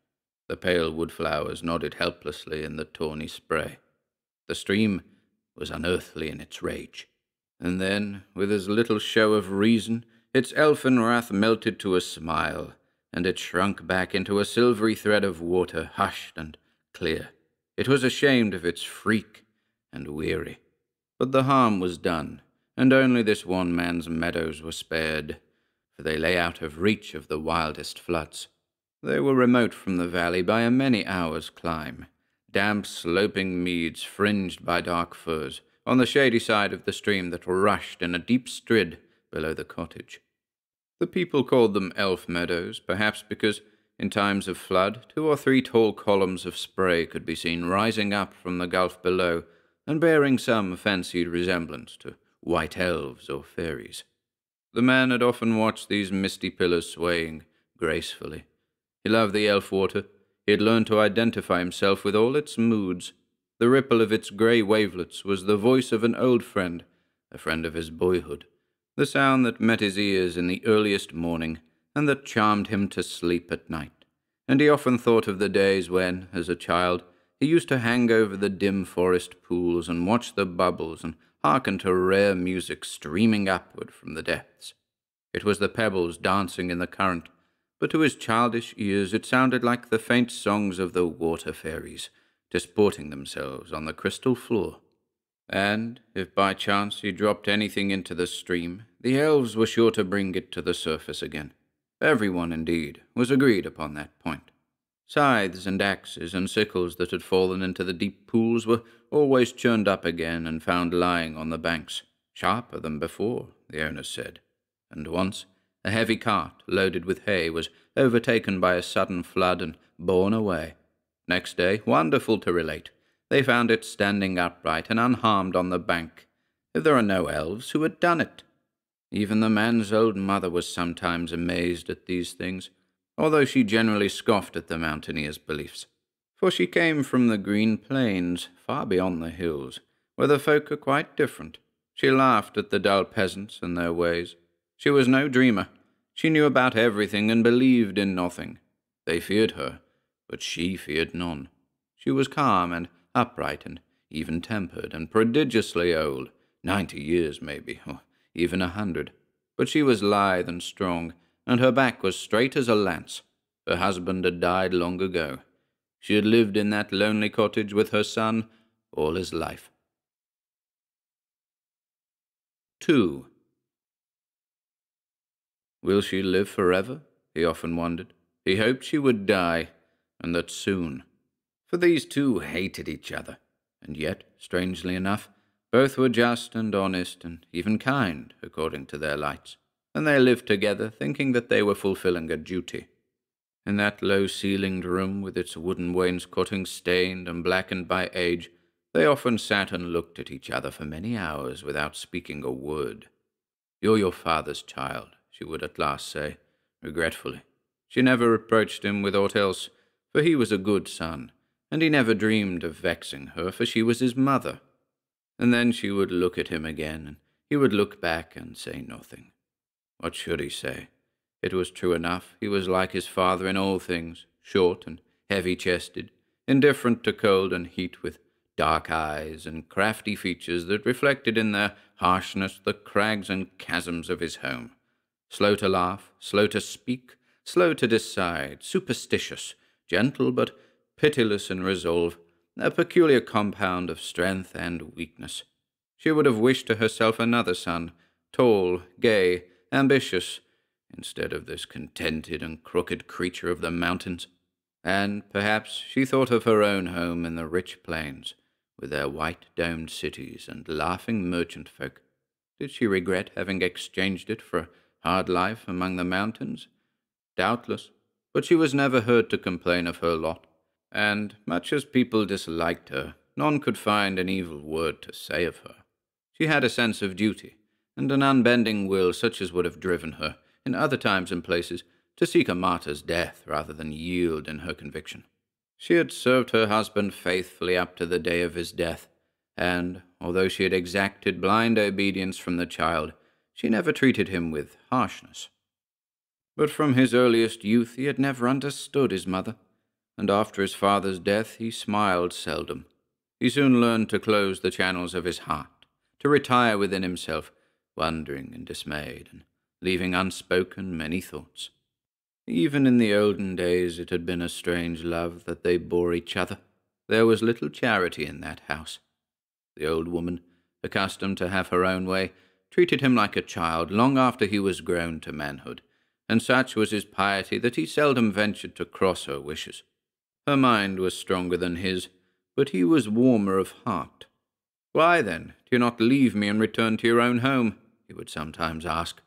The pale woodflowers nodded helplessly in the tawny spray. The stream was unearthly in its rage. And then, with as little show of reason, its elfin wrath melted to a smile, and it shrunk back into a silvery thread of water, hushed and clear. It was ashamed of its freak and weary. But the harm was done, and only this one man's meadows were spared, for they lay out of reach of the wildest floods. They were remote from the valley by a many hours' climb, damp sloping meads fringed by dark firs, on the shady side of the stream that rushed in a deep strid below the cottage. The people called them elf meadows, perhaps because, in times of flood, 2 or 3 tall columns of spray could be seen rising up from the gulf below, and bearing some fancied resemblance to white elves or fairies. The man had often watched these misty pillars swaying gracefully. He loved the elf water. He had learned to identify himself with all its moods. The ripple of its grey wavelets was the voice of an old friend, a friend of his boyhood, the sound that met his ears in the earliest morning, and that charmed him to sleep at night. And he often thought of the days when, as a child, he used to hang over the dim forest pools and watch the bubbles and hearken to rare music streaming upward from the depths. It was the pebbles dancing in the current, but to his childish ears it sounded like the faint songs of the water fairies, disporting themselves on the crystal floor. And, if by chance he dropped anything into the stream, the elves were sure to bring it to the surface again. Everyone, indeed, was agreed upon that point. Scythes and axes and sickles that had fallen into the deep pools were always churned up again and found lying on the banks, sharper than before, the owners said. And once, a heavy cart, loaded with hay, was overtaken by a sudden flood and borne away. Next day, wonderful to relate, they found it standing upright and unharmed on the bank. If there are no elves, who had done it? Even the man's old mother was sometimes amazed at these things, although she generally scoffed at the mountaineer's beliefs. For she came from the green plains, far beyond the hills, where the folk are quite different. She laughed at the dull peasants and their ways. She was no dreamer. She knew about everything and believed in nothing. They feared her, but she feared none. She was calm and upright and even-tempered and prodigiously old, 90 years maybe, or even 100. But she was lithe and strong, and her back was straight as a lance. Her husband had died long ago. She had lived in that lonely cottage with her son all his life. 2. Will she live forever? He often wondered. He hoped she would die, and that soon. For these two hated each other, and yet, strangely enough, both were just and honest and even kind, according to their lights, and they lived together, thinking that they were fulfilling a duty. In that low-ceilinged room, with its wooden wainscoting stained and blackened by age, they often sat and looked at each other for many hours without speaking a word. "You're your father's child," she would at last say, regretfully. She never reproached him with aught else, for he was a good son, and he never dreamed of vexing her, for she was his mother. And then she would look at him again, and he would look back and say nothing. What should he say? It was true enough. He was like his father in all things, short and heavy-chested, indifferent to cold and heat, with dark eyes and crafty features that reflected in their harshness the crags and chasms of his home. Slow to laugh, slow to speak, slow to decide, superstitious, gentle but pitiless in resolve, a peculiar compound of strength and weakness. She would have wished to herself another son, tall, gay, ambitious, instead of this contented and crooked creature of the mountains. And perhaps she thought of her own home in the rich plains, with their white-domed cities and laughing merchant folk. Did she regret having exchanged it for a hard life among the mountains? Doubtless, but she was never heard to complain of her lot, and, much as people disliked her, none could find an evil word to say of her. She had a sense of duty, and an unbending will such as would have driven her, in other times and places, to seek a martyr's death rather than yield in her conviction. She had served her husband faithfully up to the day of his death, and, although she had exacted blind obedience from the child, she never treated him with harshness. But from his earliest youth he had never understood his mother, and after his father's death he smiled seldom. He soon learned to close the channels of his heart, to retire within himself, wondering and dismayed, and leaving unspoken many thoughts. Even in the olden days it had been a strange love that they bore each other. There was little charity in that house. The old woman, accustomed to have her own way, treated him like a child long after he was grown to manhood, and such was his piety that he seldom ventured to cross her wishes. Her mind was stronger than his, but he was warmer of heart. "Why, then, do you not leave me and return to your own home?" he would sometimes ask.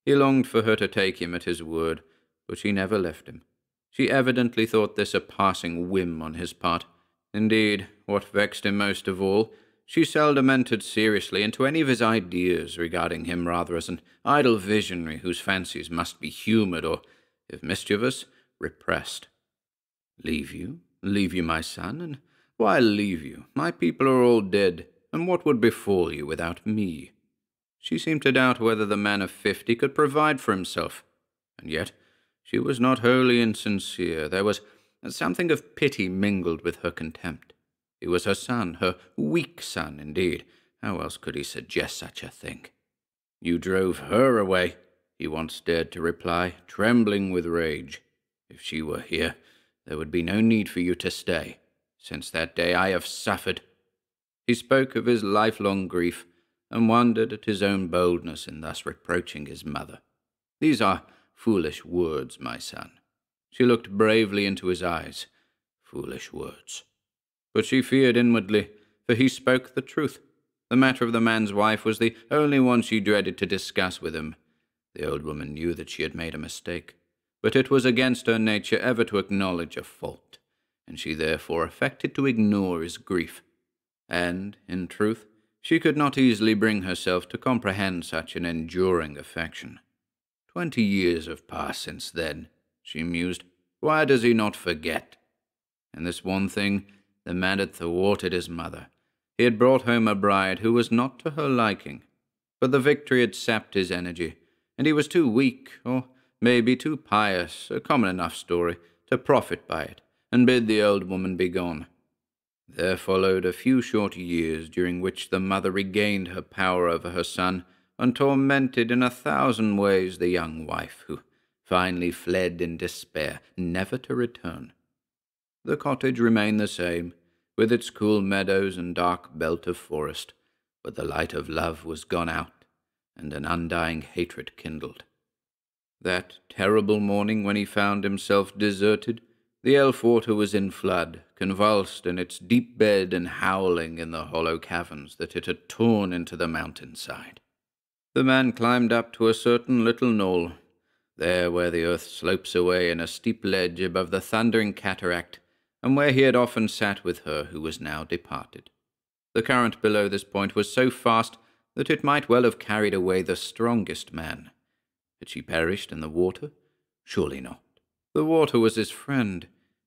He longed for her to take him at his word, but she never left him. She evidently thought this a passing whim on his part. Indeed, what vexed him most of all, she seldom entered seriously into any of his ideas, regarding him rather as an idle visionary whose fancies must be humoured or, if mischievous, repressed. "Leave you? Leave you, my son? And why leave you? My people are all dead, and what would befall you without me?" She seemed to doubt whether the man of 50 could provide for himself, and yet she was not wholly insincere. There was something of pity mingled with her contempt. He was her son, her weak son, indeed. How else could he suggest such a thing? "You drove her away," he once dared to reply, trembling with rage. "If she were here, there would be no need for you to stay. Since that day I have suffered." He spoke of his lifelong grief, and wondered at his own boldness in thus reproaching his mother. "These are foolish words, my son." She looked bravely into his eyes. Foolish words. But she feared inwardly, for he spoke the truth. The matter of the man's wife was the only one she dreaded to discuss with him. The old woman knew that she had made a mistake, but it was against her nature ever to acknowledge a fault, and she therefore affected to ignore his grief. And, in truth, she could not easily bring herself to comprehend such an enduring affection. 20 years have passed since then, she mused. Why does he not forget? In this one thing, the man had thwarted his mother. He had brought home a bride who was not to her liking, but the victory had sapped his energy, and he was too weak, or maybe too pious, a common enough story, to profit by it, and bid the old woman begone. There followed a few short years during which the mother regained her power over her son, and tormented in 1,000 ways the young wife, who, finally fled in despair, never to return. The cottage remained the same, with its cool meadows and dark belt of forest, but the light of love was gone out, and an undying hatred kindled. That terrible morning when he found himself deserted, the Elfwater was in flood, convulsed in its deep bed and howling in the hollow caverns that it had torn into the mountainside. The man climbed up to a certain little knoll, there where the earth slopes away in a steep ledge above the thundering cataract, and where he had often sat with her who was now departed. The current below this point was so fast that it might well have carried away the strongest man. Had she perished in the water? Surely not. The water was his friend.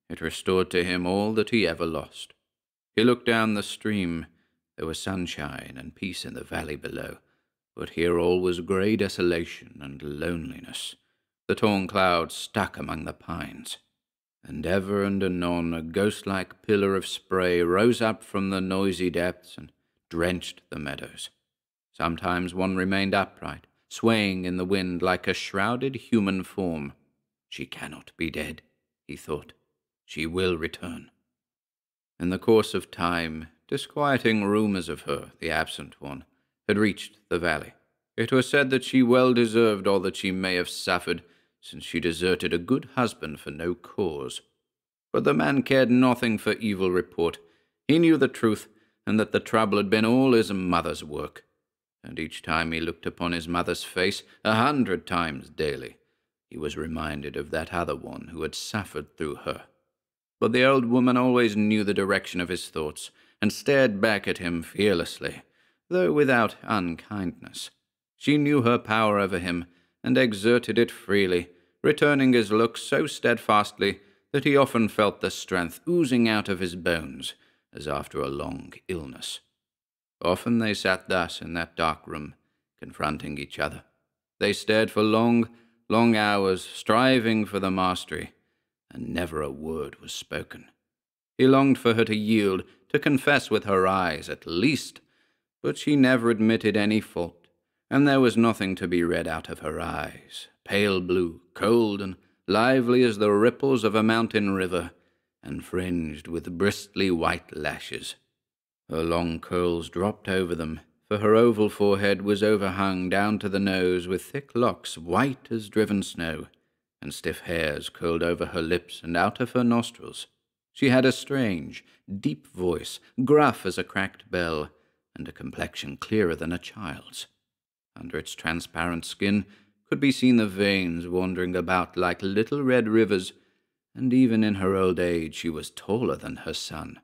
It restored to him all that he ever lost. He looked down the stream. There was sunshine and peace in the valley below, but here all was grey desolation and loneliness. The torn clouds stuck among the pines, and ever and anon a ghost-like pillar of spray rose up from the noisy depths and drenched the meadows. Sometimes one remained upright, swaying in the wind like a shrouded human form. She cannot be dead, he thought. She will return. In the course of time, disquieting rumours of her, the absent one, had reached the valley. It was said that she well deserved all that she may have suffered, since she deserted a good husband for no cause. But the man cared nothing for evil report. He knew the truth, and that the trouble had been all his mother's work. And each time he looked upon his mother's face, 100 times daily, he was reminded of that other one who had suffered through her. But the old woman always knew the direction of his thoughts, and stared back at him fearlessly, though without unkindness. She knew her power over him, and exerted it freely, returning his looks so steadfastly that he often felt the strength oozing out of his bones, as after a long illness. Often they sat thus in that dark room, confronting each other. They stared for long, long hours, striving for the mastery, and never a word was spoken. He longed for her to yield, to confess with her eyes at least, but she never admitted any fault, and there was nothing to be read out of her eyes, pale blue, cold and lively as the ripples of a mountain river, and fringed with bristly white lashes. Her long curls dropped over them, for her oval forehead was overhung down to the nose with thick locks white as driven snow, and stiff hairs curled over her lips and out of her nostrils. She had a strange, deep voice, gruff as a cracked bell, and a complexion clearer than a child's. Under its transparent skin could be seen the veins wandering about like little red rivers, and even in her old age she was taller than her son.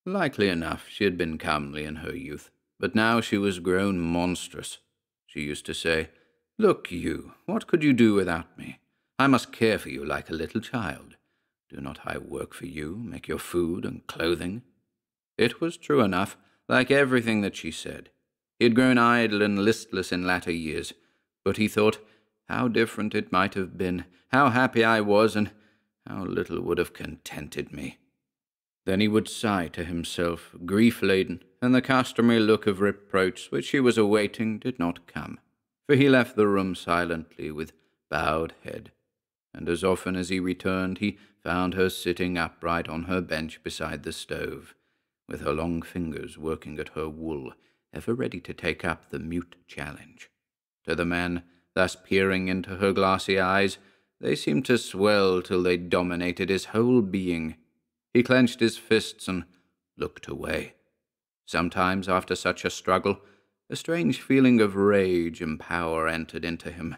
Likely enough she had been comely in her youth, but now she was grown monstrous. She used to say, "Look you, what could you do without me? I must care for you like a little child. Do not I work for you, make your food and clothing?" It was true enough, like everything that she said. He had grown idle and listless in latter years, but he thought how different it might have been, how happy I was, and how little would have contented me. Then he would sigh to himself, grief-laden, and the customary look of reproach which he was awaiting did not come, for he left the room silently with bowed head, and as often as he returned he found her sitting upright on her bench beside the stove, with her long fingers working at her wool, ever ready to take up the mute challenge. To the man, thus peering into her glassy eyes, they seemed to swell till they dominated his whole being. He clenched his fists and looked away. Sometimes, after such a struggle, a strange feeling of rage and power entered into him.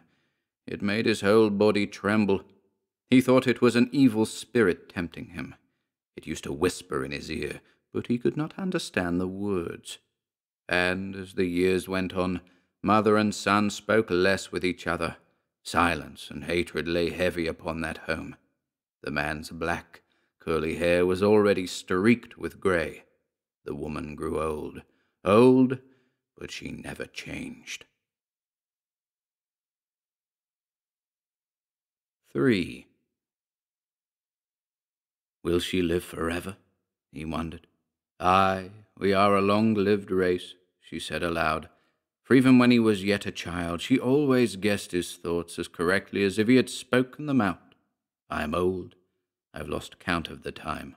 It made his whole body tremble. He thought it was an evil spirit tempting him. It used to whisper in his ear, but he could not understand the words. And as the years went on, mother and son spoke less with each other. Silence and hatred lay heavy upon that home. The man's black, curly hair was already streaked with grey. The woman grew old, but she never changed. 3. Will she live forever? He wondered. Aye, we are a long-lived race, she said aloud, for even when he was yet a child, she always guessed his thoughts as correctly as if he had spoken them out. I am old. I have lost count of the time,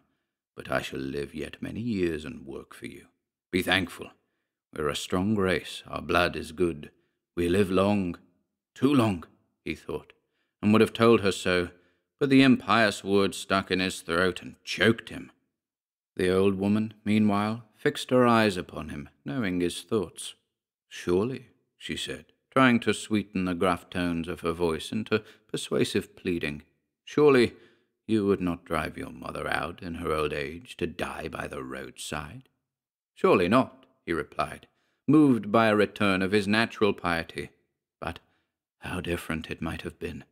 but I shall live yet many years and work for you. Be thankful. We're a strong race. Our blood is good. We live long. Too long, he thought, and would have told her so, but the impious words stuck in his throat and choked him. The old woman, meanwhile, fixed her eyes upon him, knowing his thoughts. Surely, she said, trying to sweeten the gruff tones of her voice into persuasive pleading, surely you would not drive your mother out in her old age to die by the roadside? Surely not, he replied, moved by a return of his natural piety. But how different it might have been.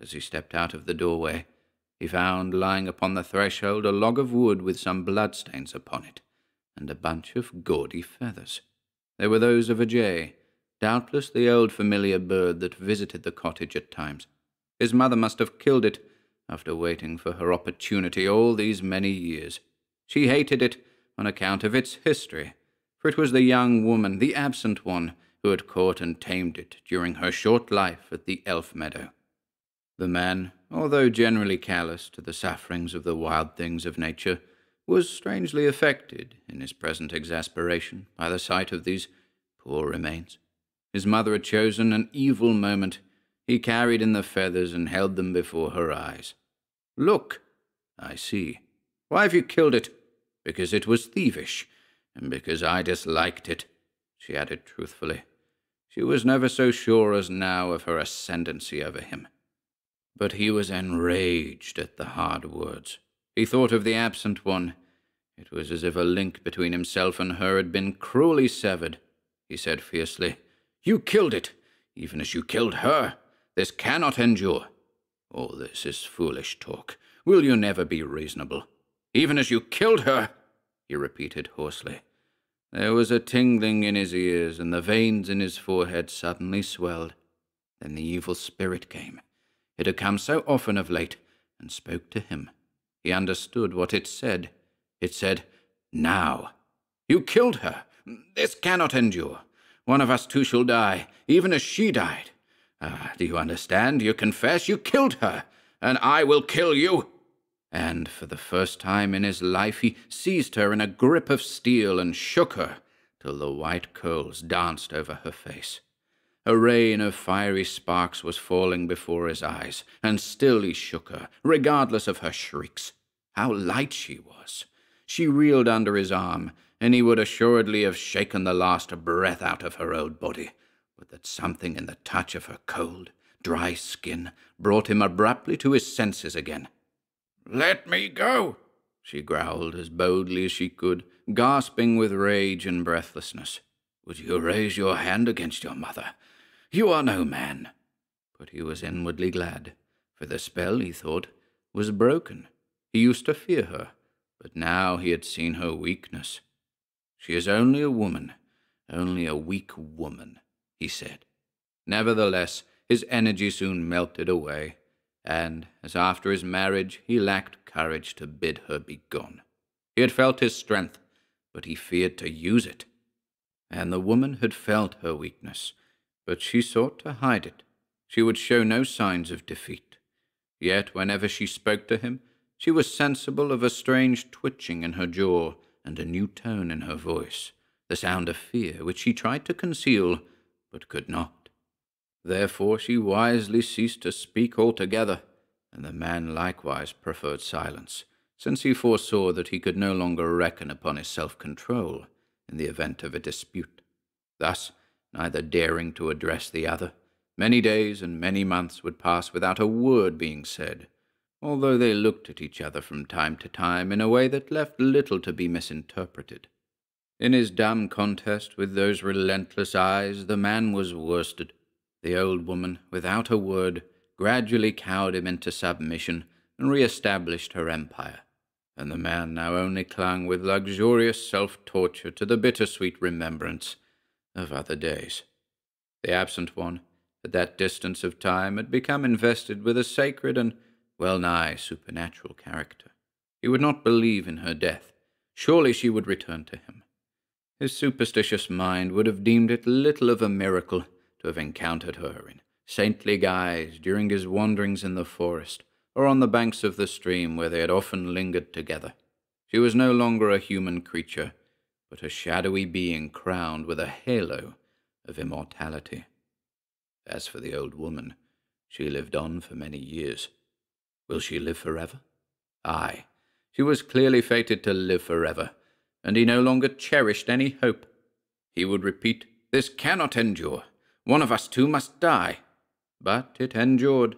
As he stepped out of the doorway, he found lying upon the threshold a log of wood with some bloodstains upon it, and a bunch of gaudy feathers. They were those of a jay, doubtless the old familiar bird that visited the cottage at times. His mother must have killed it, after waiting for her opportunity all these many years. She hated it on account of its history, for it was the young woman, the absent one, who had caught and tamed it during her short life at the elf meadow. The man, although generally callous to the sufferings of the wild things of nature, was strangely affected in his present exasperation by the sight of these poor remains. His mother had chosen an evil moment. He carried in the feathers and held them before her eyes. Look, I see. Why have you killed it? Because it was thievish, and because I disliked it, she added truthfully. She was never so sure as now of her ascendancy over him. But he was enraged at the hard words. He thought of the absent one. It was as if a link between himself and her had been cruelly severed. He said fiercely, You killed it, even as you killed her. This cannot endure. All this is foolish talk. Will you never be reasonable? Even as you killed her, he repeated hoarsely. There was a tingling in his ears, and the veins in his forehead suddenly swelled. Then the evil spirit came. It had come so often of late, and spoke to him. He understood what it said. It said, Now. You killed her. This cannot endure. One of us two shall die, even as she died. Do you understand? You confess you killed her, and I will kill you. And for the first time in his life he seized her in a grip of steel and shook her till the white curls danced over her face. A rain of fiery sparks was falling before his eyes, and still he shook her, regardless of her shrieks. How light she was! She reeled under his arm, and he would assuredly have shaken the last breath out of her old body, but that something in the touch of her cold, dry skin brought him abruptly to his senses again. "Let me go," she growled as boldly as she could, gasping with rage and breathlessness. "Would you raise your hand against your mother? You are no man." But he was inwardly glad, for the spell, he thought, was broken. He used to fear her, but now he had seen her weakness. "She is only a woman, only a weak woman," he said. Nevertheless, his energy soon melted away, and, as after his marriage, he lacked courage to bid her be gone. He had felt his strength, but he feared to use it. And the woman had felt her weakness, but she sought to hide it. She would show no signs of defeat. Yet whenever she spoke to him, she was sensible of a strange twitching in her jaw and a new tone in her voice, the sound of fear which she tried to conceal, but could not. Therefore she wisely ceased to speak altogether, and the man likewise preferred silence, since he foresaw that he could no longer reckon upon his self-control in the event of a dispute. Thus, neither daring to address the other, many days and many months would pass without a word being said, although they looked at each other from time to time in a way that left little to be misinterpreted. In his dumb contest with those relentless eyes, the man was worsted. The old woman, without a word, gradually cowed him into submission and re-established her empire, and the man now only clung with luxurious self-torture to the bittersweet remembrance of other days. The absent one, at that distance of time, had become invested with a sacred and well-nigh supernatural character. He would not believe in her death. Surely she would return to him. His superstitious mind would have deemed it little of a miracle to have encountered her in saintly guise during his wanderings in the forest or on the banks of the stream where they had often lingered together. She was no longer a human creature, but a shadowy being crowned with a halo of immortality. As for the old woman, she lived on for many years. Will she live forever? Aye, she was clearly fated to live forever, and he no longer cherished any hope. He would repeat, "This cannot endure. One of us two must die." But it endured.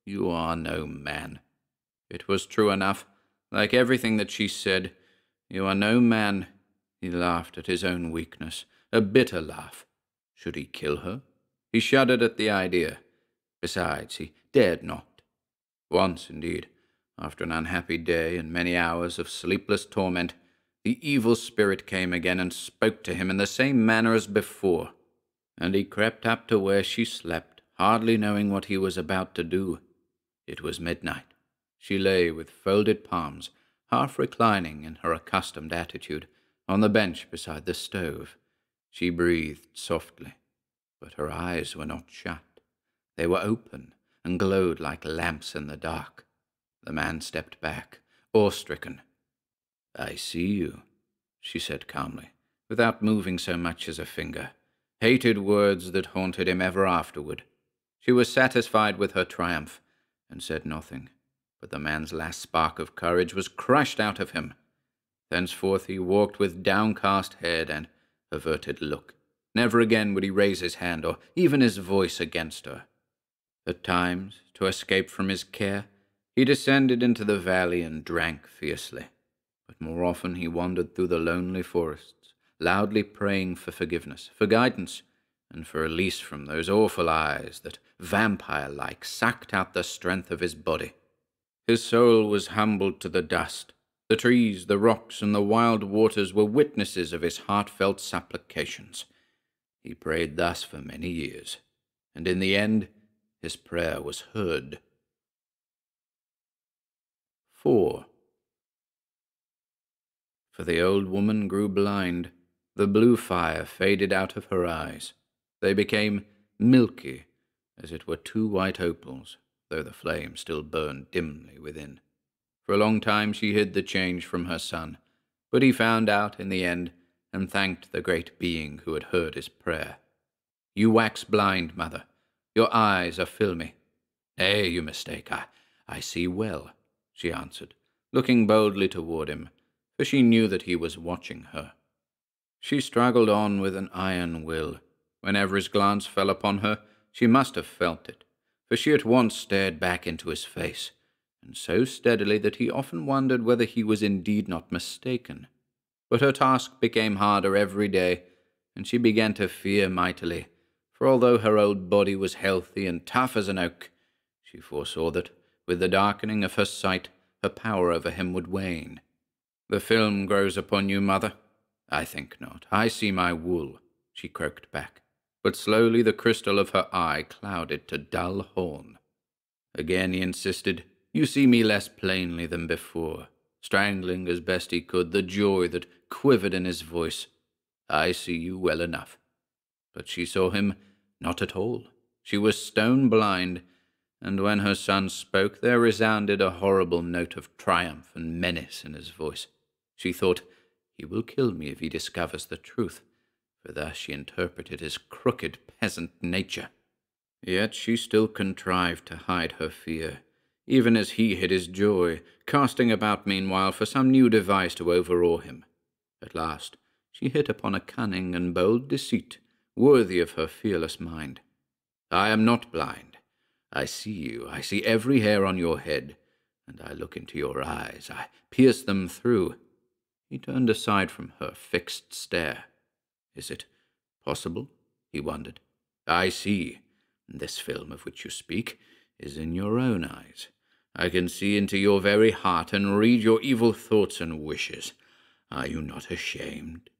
You are no man. It was true enough, like everything that she said. You are no man. He laughed at his own weakness, a bitter laugh. Should he kill her? He shuddered at the idea. Besides, he dared not. Once, indeed, after an unhappy day and many hours of sleepless torment, the evil spirit came again and spoke to him in the same manner as before, and he crept up to where she slept, hardly knowing what he was about to do. It was midnight. She lay with folded palms, half reclining in her accustomed attitude, on the bench beside the stove. She breathed softly, but her eyes were not shut. They were open and glowed like lamps in the dark. The man stepped back, awe-stricken. "I see you," she said calmly, without moving so much as a finger. Hated words that haunted him ever afterward. She was satisfied with her triumph, and said nothing, but the man's last spark of courage was crushed out of him. Thenceforth he walked with downcast head and averted look. Never again would he raise his hand or even his voice against her. At times, to escape from his care, he descended into the valley and drank fiercely, but more often he wandered through the lonely forests, loudly praying for forgiveness, for guidance, and for release from those awful eyes that, vampire-like, sucked out the strength of his body. His soul was humbled to the dust. The trees, the rocks, and the wild waters were witnesses of his heartfelt supplications. He prayed thus for many years, and in the end his prayer was heard. 4. For the old woman grew blind. The blue fire faded out of her eyes. They became milky, as it were two white opals, though the flame still burned dimly within. For a long time she hid the change from her son, but he found out in the end, and thanked the great being who had heard his prayer. "You wax blind, mother. Your eyes are filmy." "Nay, you mistake. I see well," she answered, looking boldly toward him, for she knew that he was watching her. She struggled on with an iron will. Whenever his glance fell upon her, she must have felt it, for she at once stared back into his face, and so steadily that he often wondered whether he was indeed not mistaken. But her task became harder every day, and she began to fear mightily, for although her old body was healthy and tough as an oak, she foresaw that, with the darkening of her sight, her power over him would wane. "The film grows upon you, mother." "I think not. I see my wool," she croaked back. But slowly the crystal of her eye clouded to dull horn. Again he insisted, "You see me less plainly than before," strangling as best he could the joy that quivered in his voice. "I see you well enough." But she saw him not at all. She was stone blind, and when her son spoke there resounded a horrible note of triumph and menace in his voice. She thought, "He will kill me if he discovers the truth," for thus she interpreted his crooked peasant nature. Yet she still contrived to hide her fear, even as he hid his joy, casting about meanwhile for some new device to overawe him. At last she hit upon a cunning and bold deceit worthy of her fearless mind. "I am not blind. I see you. I see every hair on your head, and I look into your eyes. I pierce them through." He turned aside from her fixed stare. "Is it possible?" he wondered. "I see. This film of which you speak is in your own eyes. I can see into your very heart and read your evil thoughts and wishes. Are you not ashamed?"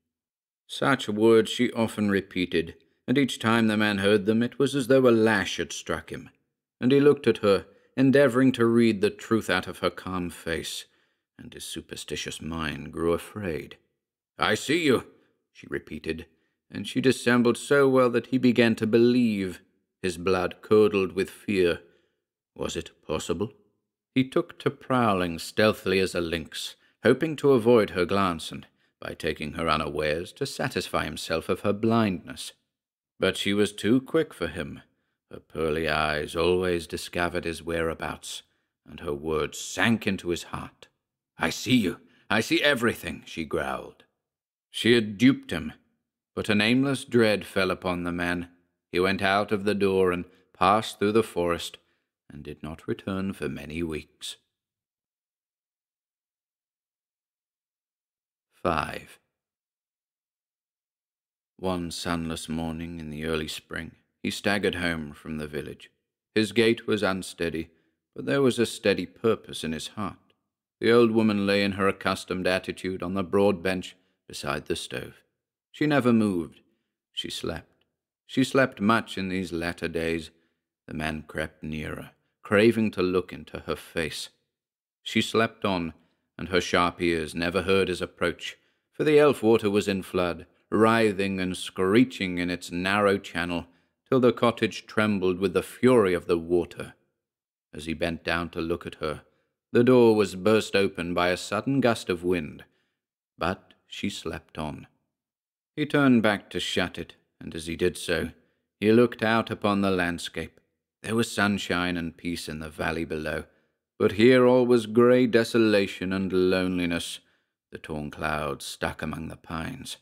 Such words she often repeated, and each time the man heard them it was as though a lash had struck him, and he looked at her, endeavoring to read the truth out of her calm face, and his superstitious mind grew afraid. "I see you," she repeated, and she dissembled so well that he began to believe, his blood curdled with fear. Was it possible? He took to prowling stealthily as a lynx, hoping to avoid her glance and, by taking her unawares, to satisfy himself of her blindness. But she was too quick for him. Her pearly eyes always discovered his whereabouts, and her words sank into his heart. "I see you. I see everything," she growled. She had duped him, but a nameless dread fell upon the man. He went out of the door and passed through the forest, and did not return for many weeks. 5. One sunless morning in the early spring, he staggered home from the village. His gait was unsteady, but there was a steady purpose in his heart. The old woman lay in her accustomed attitude on the broad bench beside the stove. She never moved. She slept. She slept much in these latter days. The man crept nearer, craving to look into her face. She slept on, and her sharp ears never heard his approach, for the Elfwater was in flood, writhing and screeching in its narrow channel, till the cottage trembled with the fury of the water. As he bent down to look at her, the door was burst open by a sudden gust of wind, but she slept on. He turned back to shut it, and as he did so, he looked out upon the landscape. There was sunshine and peace in the valley below, but here all was grey desolation and loneliness. The torn clouds stuck among the pines,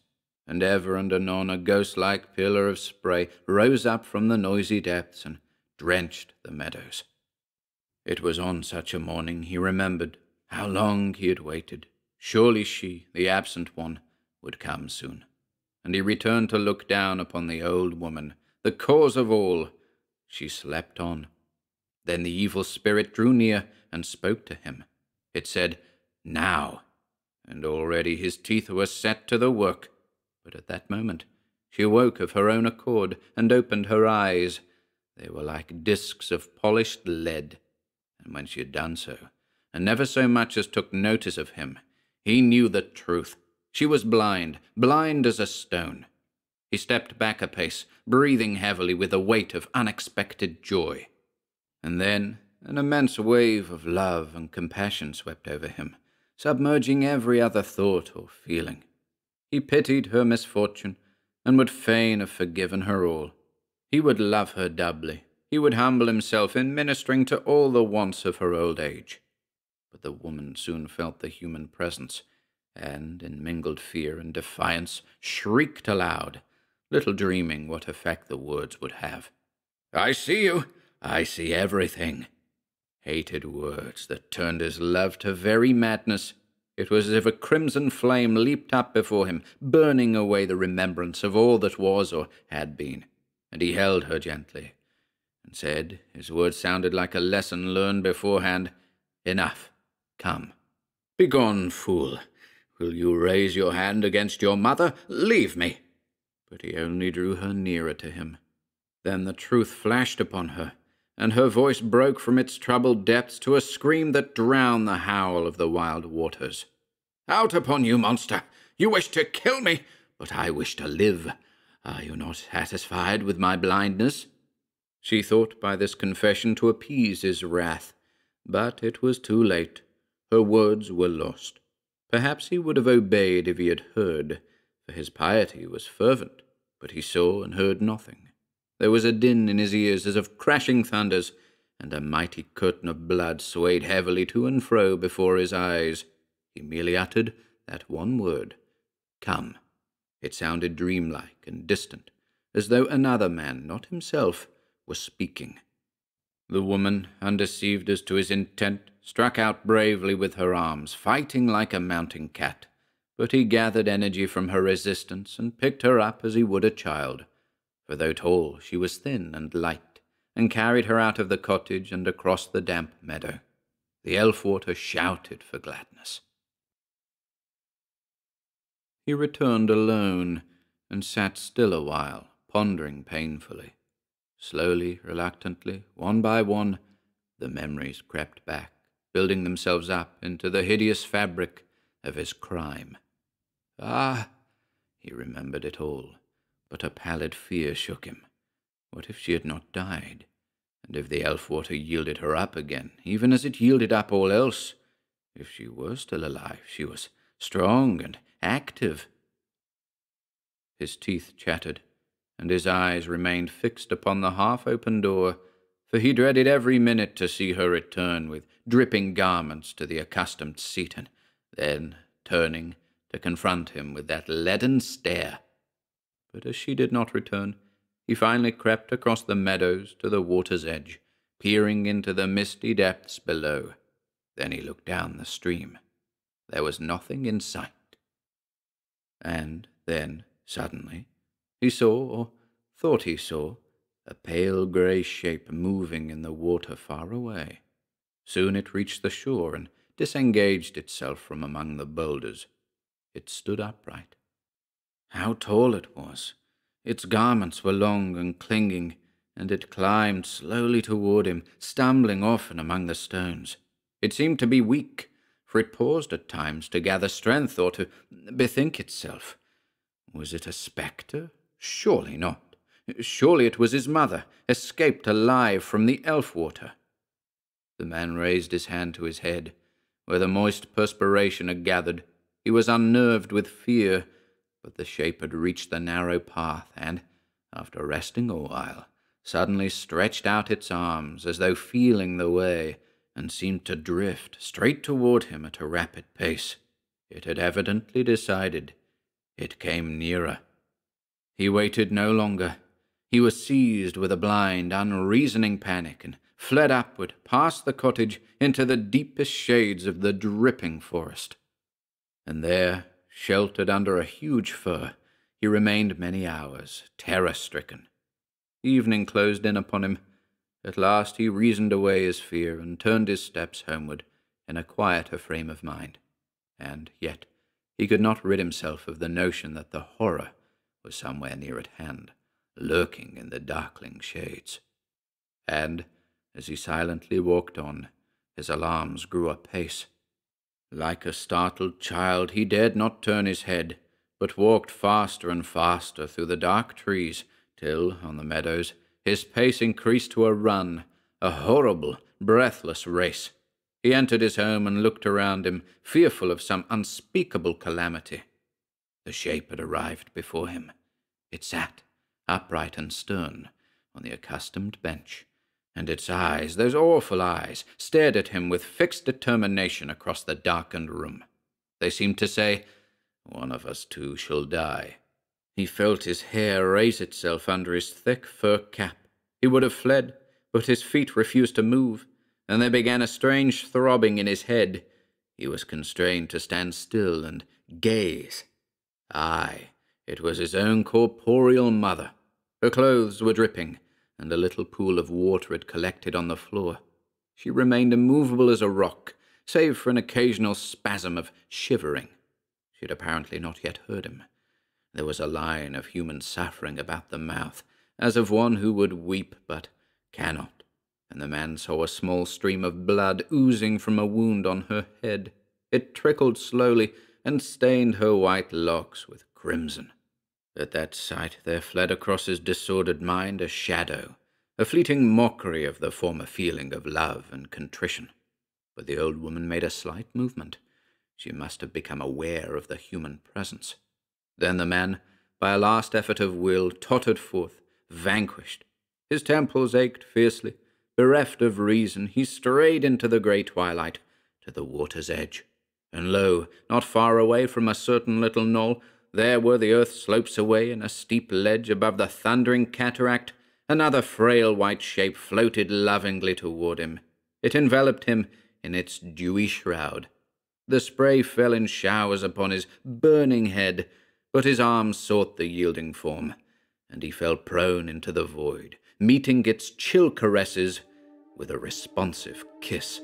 and ever and anon a ghost-like pillar of spray rose up from the noisy depths and drenched the meadows. It was on such a morning he remembered how long he had waited. Surely she, the absent one, would come soon. And he returned to look down upon the old woman, the cause of all. She slept on. Then the evil spirit drew near and spoke to him. It said, "Now," and already his teeth were set to the work. But at that moment she awoke of her own accord and opened her eyes. They were like discs of polished lead. And when she had done so, and never so much as took notice of him, he knew the truth. She was blind, blind as a stone. He stepped back a pace, breathing heavily with the weight of unexpected joy. And then an immense wave of love and compassion swept over him, submerging every other thought or feeling. He pitied her misfortune, and would fain have forgiven her all. He would love her doubly. He would humble himself in ministering to all the wants of her old age. But the woman soon felt the human presence, and, in mingled fear and defiance, shrieked aloud, little dreaming what effect the words would have. "I see you! I see everything!" Hated words that turned his love to very madness. It was as if a crimson flame leaped up before him, burning away the remembrance of all that was or had been. And he held her gently, and said, his words sounded like a lesson learned beforehand, "Enough. Come. Begone, fool. Will you raise your hand against your mother? Leave me." But he only drew her nearer to him. Then the truth flashed upon her, and her voice broke from its troubled depths to a scream that drowned the howl of the wild waters. "Out upon you, monster! You wish to kill me, but I wish to live. Are you not satisfied with my blindness?" She thought by this confession to appease his wrath, but it was too late. Her words were lost. Perhaps he would have obeyed if he had heard, for his piety was fervent, but he saw and heard nothing. There was a din in his ears as of crashing thunders, and a mighty curtain of blood swayed heavily to and fro before his eyes. He merely uttered that one word, "Come." It sounded dreamlike and distant, as though another man, not himself, was speaking. The woman, undeceived as to his intent, struck out bravely with her arms, fighting like a mountain cat. But he gathered energy from her resistance and picked her up as he would a child. For though tall, she was thin and light, and carried her out of the cottage and across the damp meadow. The Elfwater shouted for gladness. He returned alone, and sat still a while, pondering painfully. Slowly, reluctantly, one by one, the memories crept back, building themselves up into the hideous fabric of his crime. Ah, He remembered it all, but a pallid fear shook him. What if she had not died? And if the Elfwater yielded her up again, even as it yielded up all else? If she were still alive, she was strong and active. His teeth chattered, and his eyes remained fixed upon the half-open door, for he dreaded every minute to see her return with dripping garments to the accustomed seat, and then, turning, to confront him with that leaden stare. But as she did not return, he finally crept across the meadows to the water's edge, peering into the misty depths below. Then he looked down the stream. There was nothing in sight. And then, suddenly, he saw, or thought he saw, a pale grey shape moving in the water far away. Soon it reached the shore and disengaged itself from among the boulders. It stood upright. How tall it was! Its garments were long and clinging, and it climbed slowly toward him, stumbling often among the stones. It seemed to be weak, for it paused at times to gather strength or to bethink itself. Was it a spectre? Surely not. Surely it was his mother, escaped alive from the Elfwater. The man raised his hand to his head, where the moist perspiration had gathered. He was unnerved with fear, but the shape had reached the narrow path, and, after resting a while, suddenly stretched out its arms as though feeling the way, and seemed to drift straight toward him at a rapid pace. It had evidently decided. It came nearer. He waited no longer. He was seized with a blind, unreasoning panic, and fled upward, past the cottage, into the deepest shades of the dripping forest. And there, sheltered under a huge fir, he remained many hours, terror-stricken. Evening closed in upon him. At last he reasoned away his fear and turned his steps homeward in a quieter frame of mind. And yet he could not rid himself of the notion that the horror was somewhere near at hand, lurking in the darkling shades. And, as he silently walked on, his alarms grew apace. Like a startled child, he dared not turn his head, but walked faster and faster through the dark trees, till, on the meadows, his pace increased to a run, a horrible, breathless race. He entered his home and looked around him, fearful of some unspeakable calamity. The shape had arrived before him. It sat, upright and stern, on the accustomed bench, and its eyes, those awful eyes, stared at him with fixed determination across the darkened room. They seemed to say, "One of us two shall die." He felt his hair raise itself under his thick fur cap. He would have fled, but his feet refused to move, and there began a strange throbbing in his head. He was constrained to stand still and gaze. Aye, it was his own corporeal mother. Her clothes were dripping, and a little pool of water had collected on the floor. She remained immovable as a rock, save for an occasional spasm of shivering. She had apparently not yet heard him. There was a line of human suffering about the mouth, as of one who would weep but cannot, and the man saw a small stream of blood oozing from a wound on her head. It trickled slowly and stained her white locks with crimson. At that sight there fled across his disordered mind a shadow, a fleeting mockery of the former feeling of love and contrition. But the old woman made a slight movement. She must have become aware of the human presence. Then the man, by a last effort of will, tottered forth, vanquished. His temples ached fiercely. Bereft of reason, he strayed into the grey twilight, to the water's edge. And lo, not far away from a certain little knoll, there where the earth slopes away in a steep ledge above the thundering cataract, another frail white shape floated lovingly toward him. It enveloped him in its dewy shroud. The spray fell in showers upon his burning head, but his arms sought the yielding form, and he fell prone into the void, meeting its chill caresses with a responsive kiss.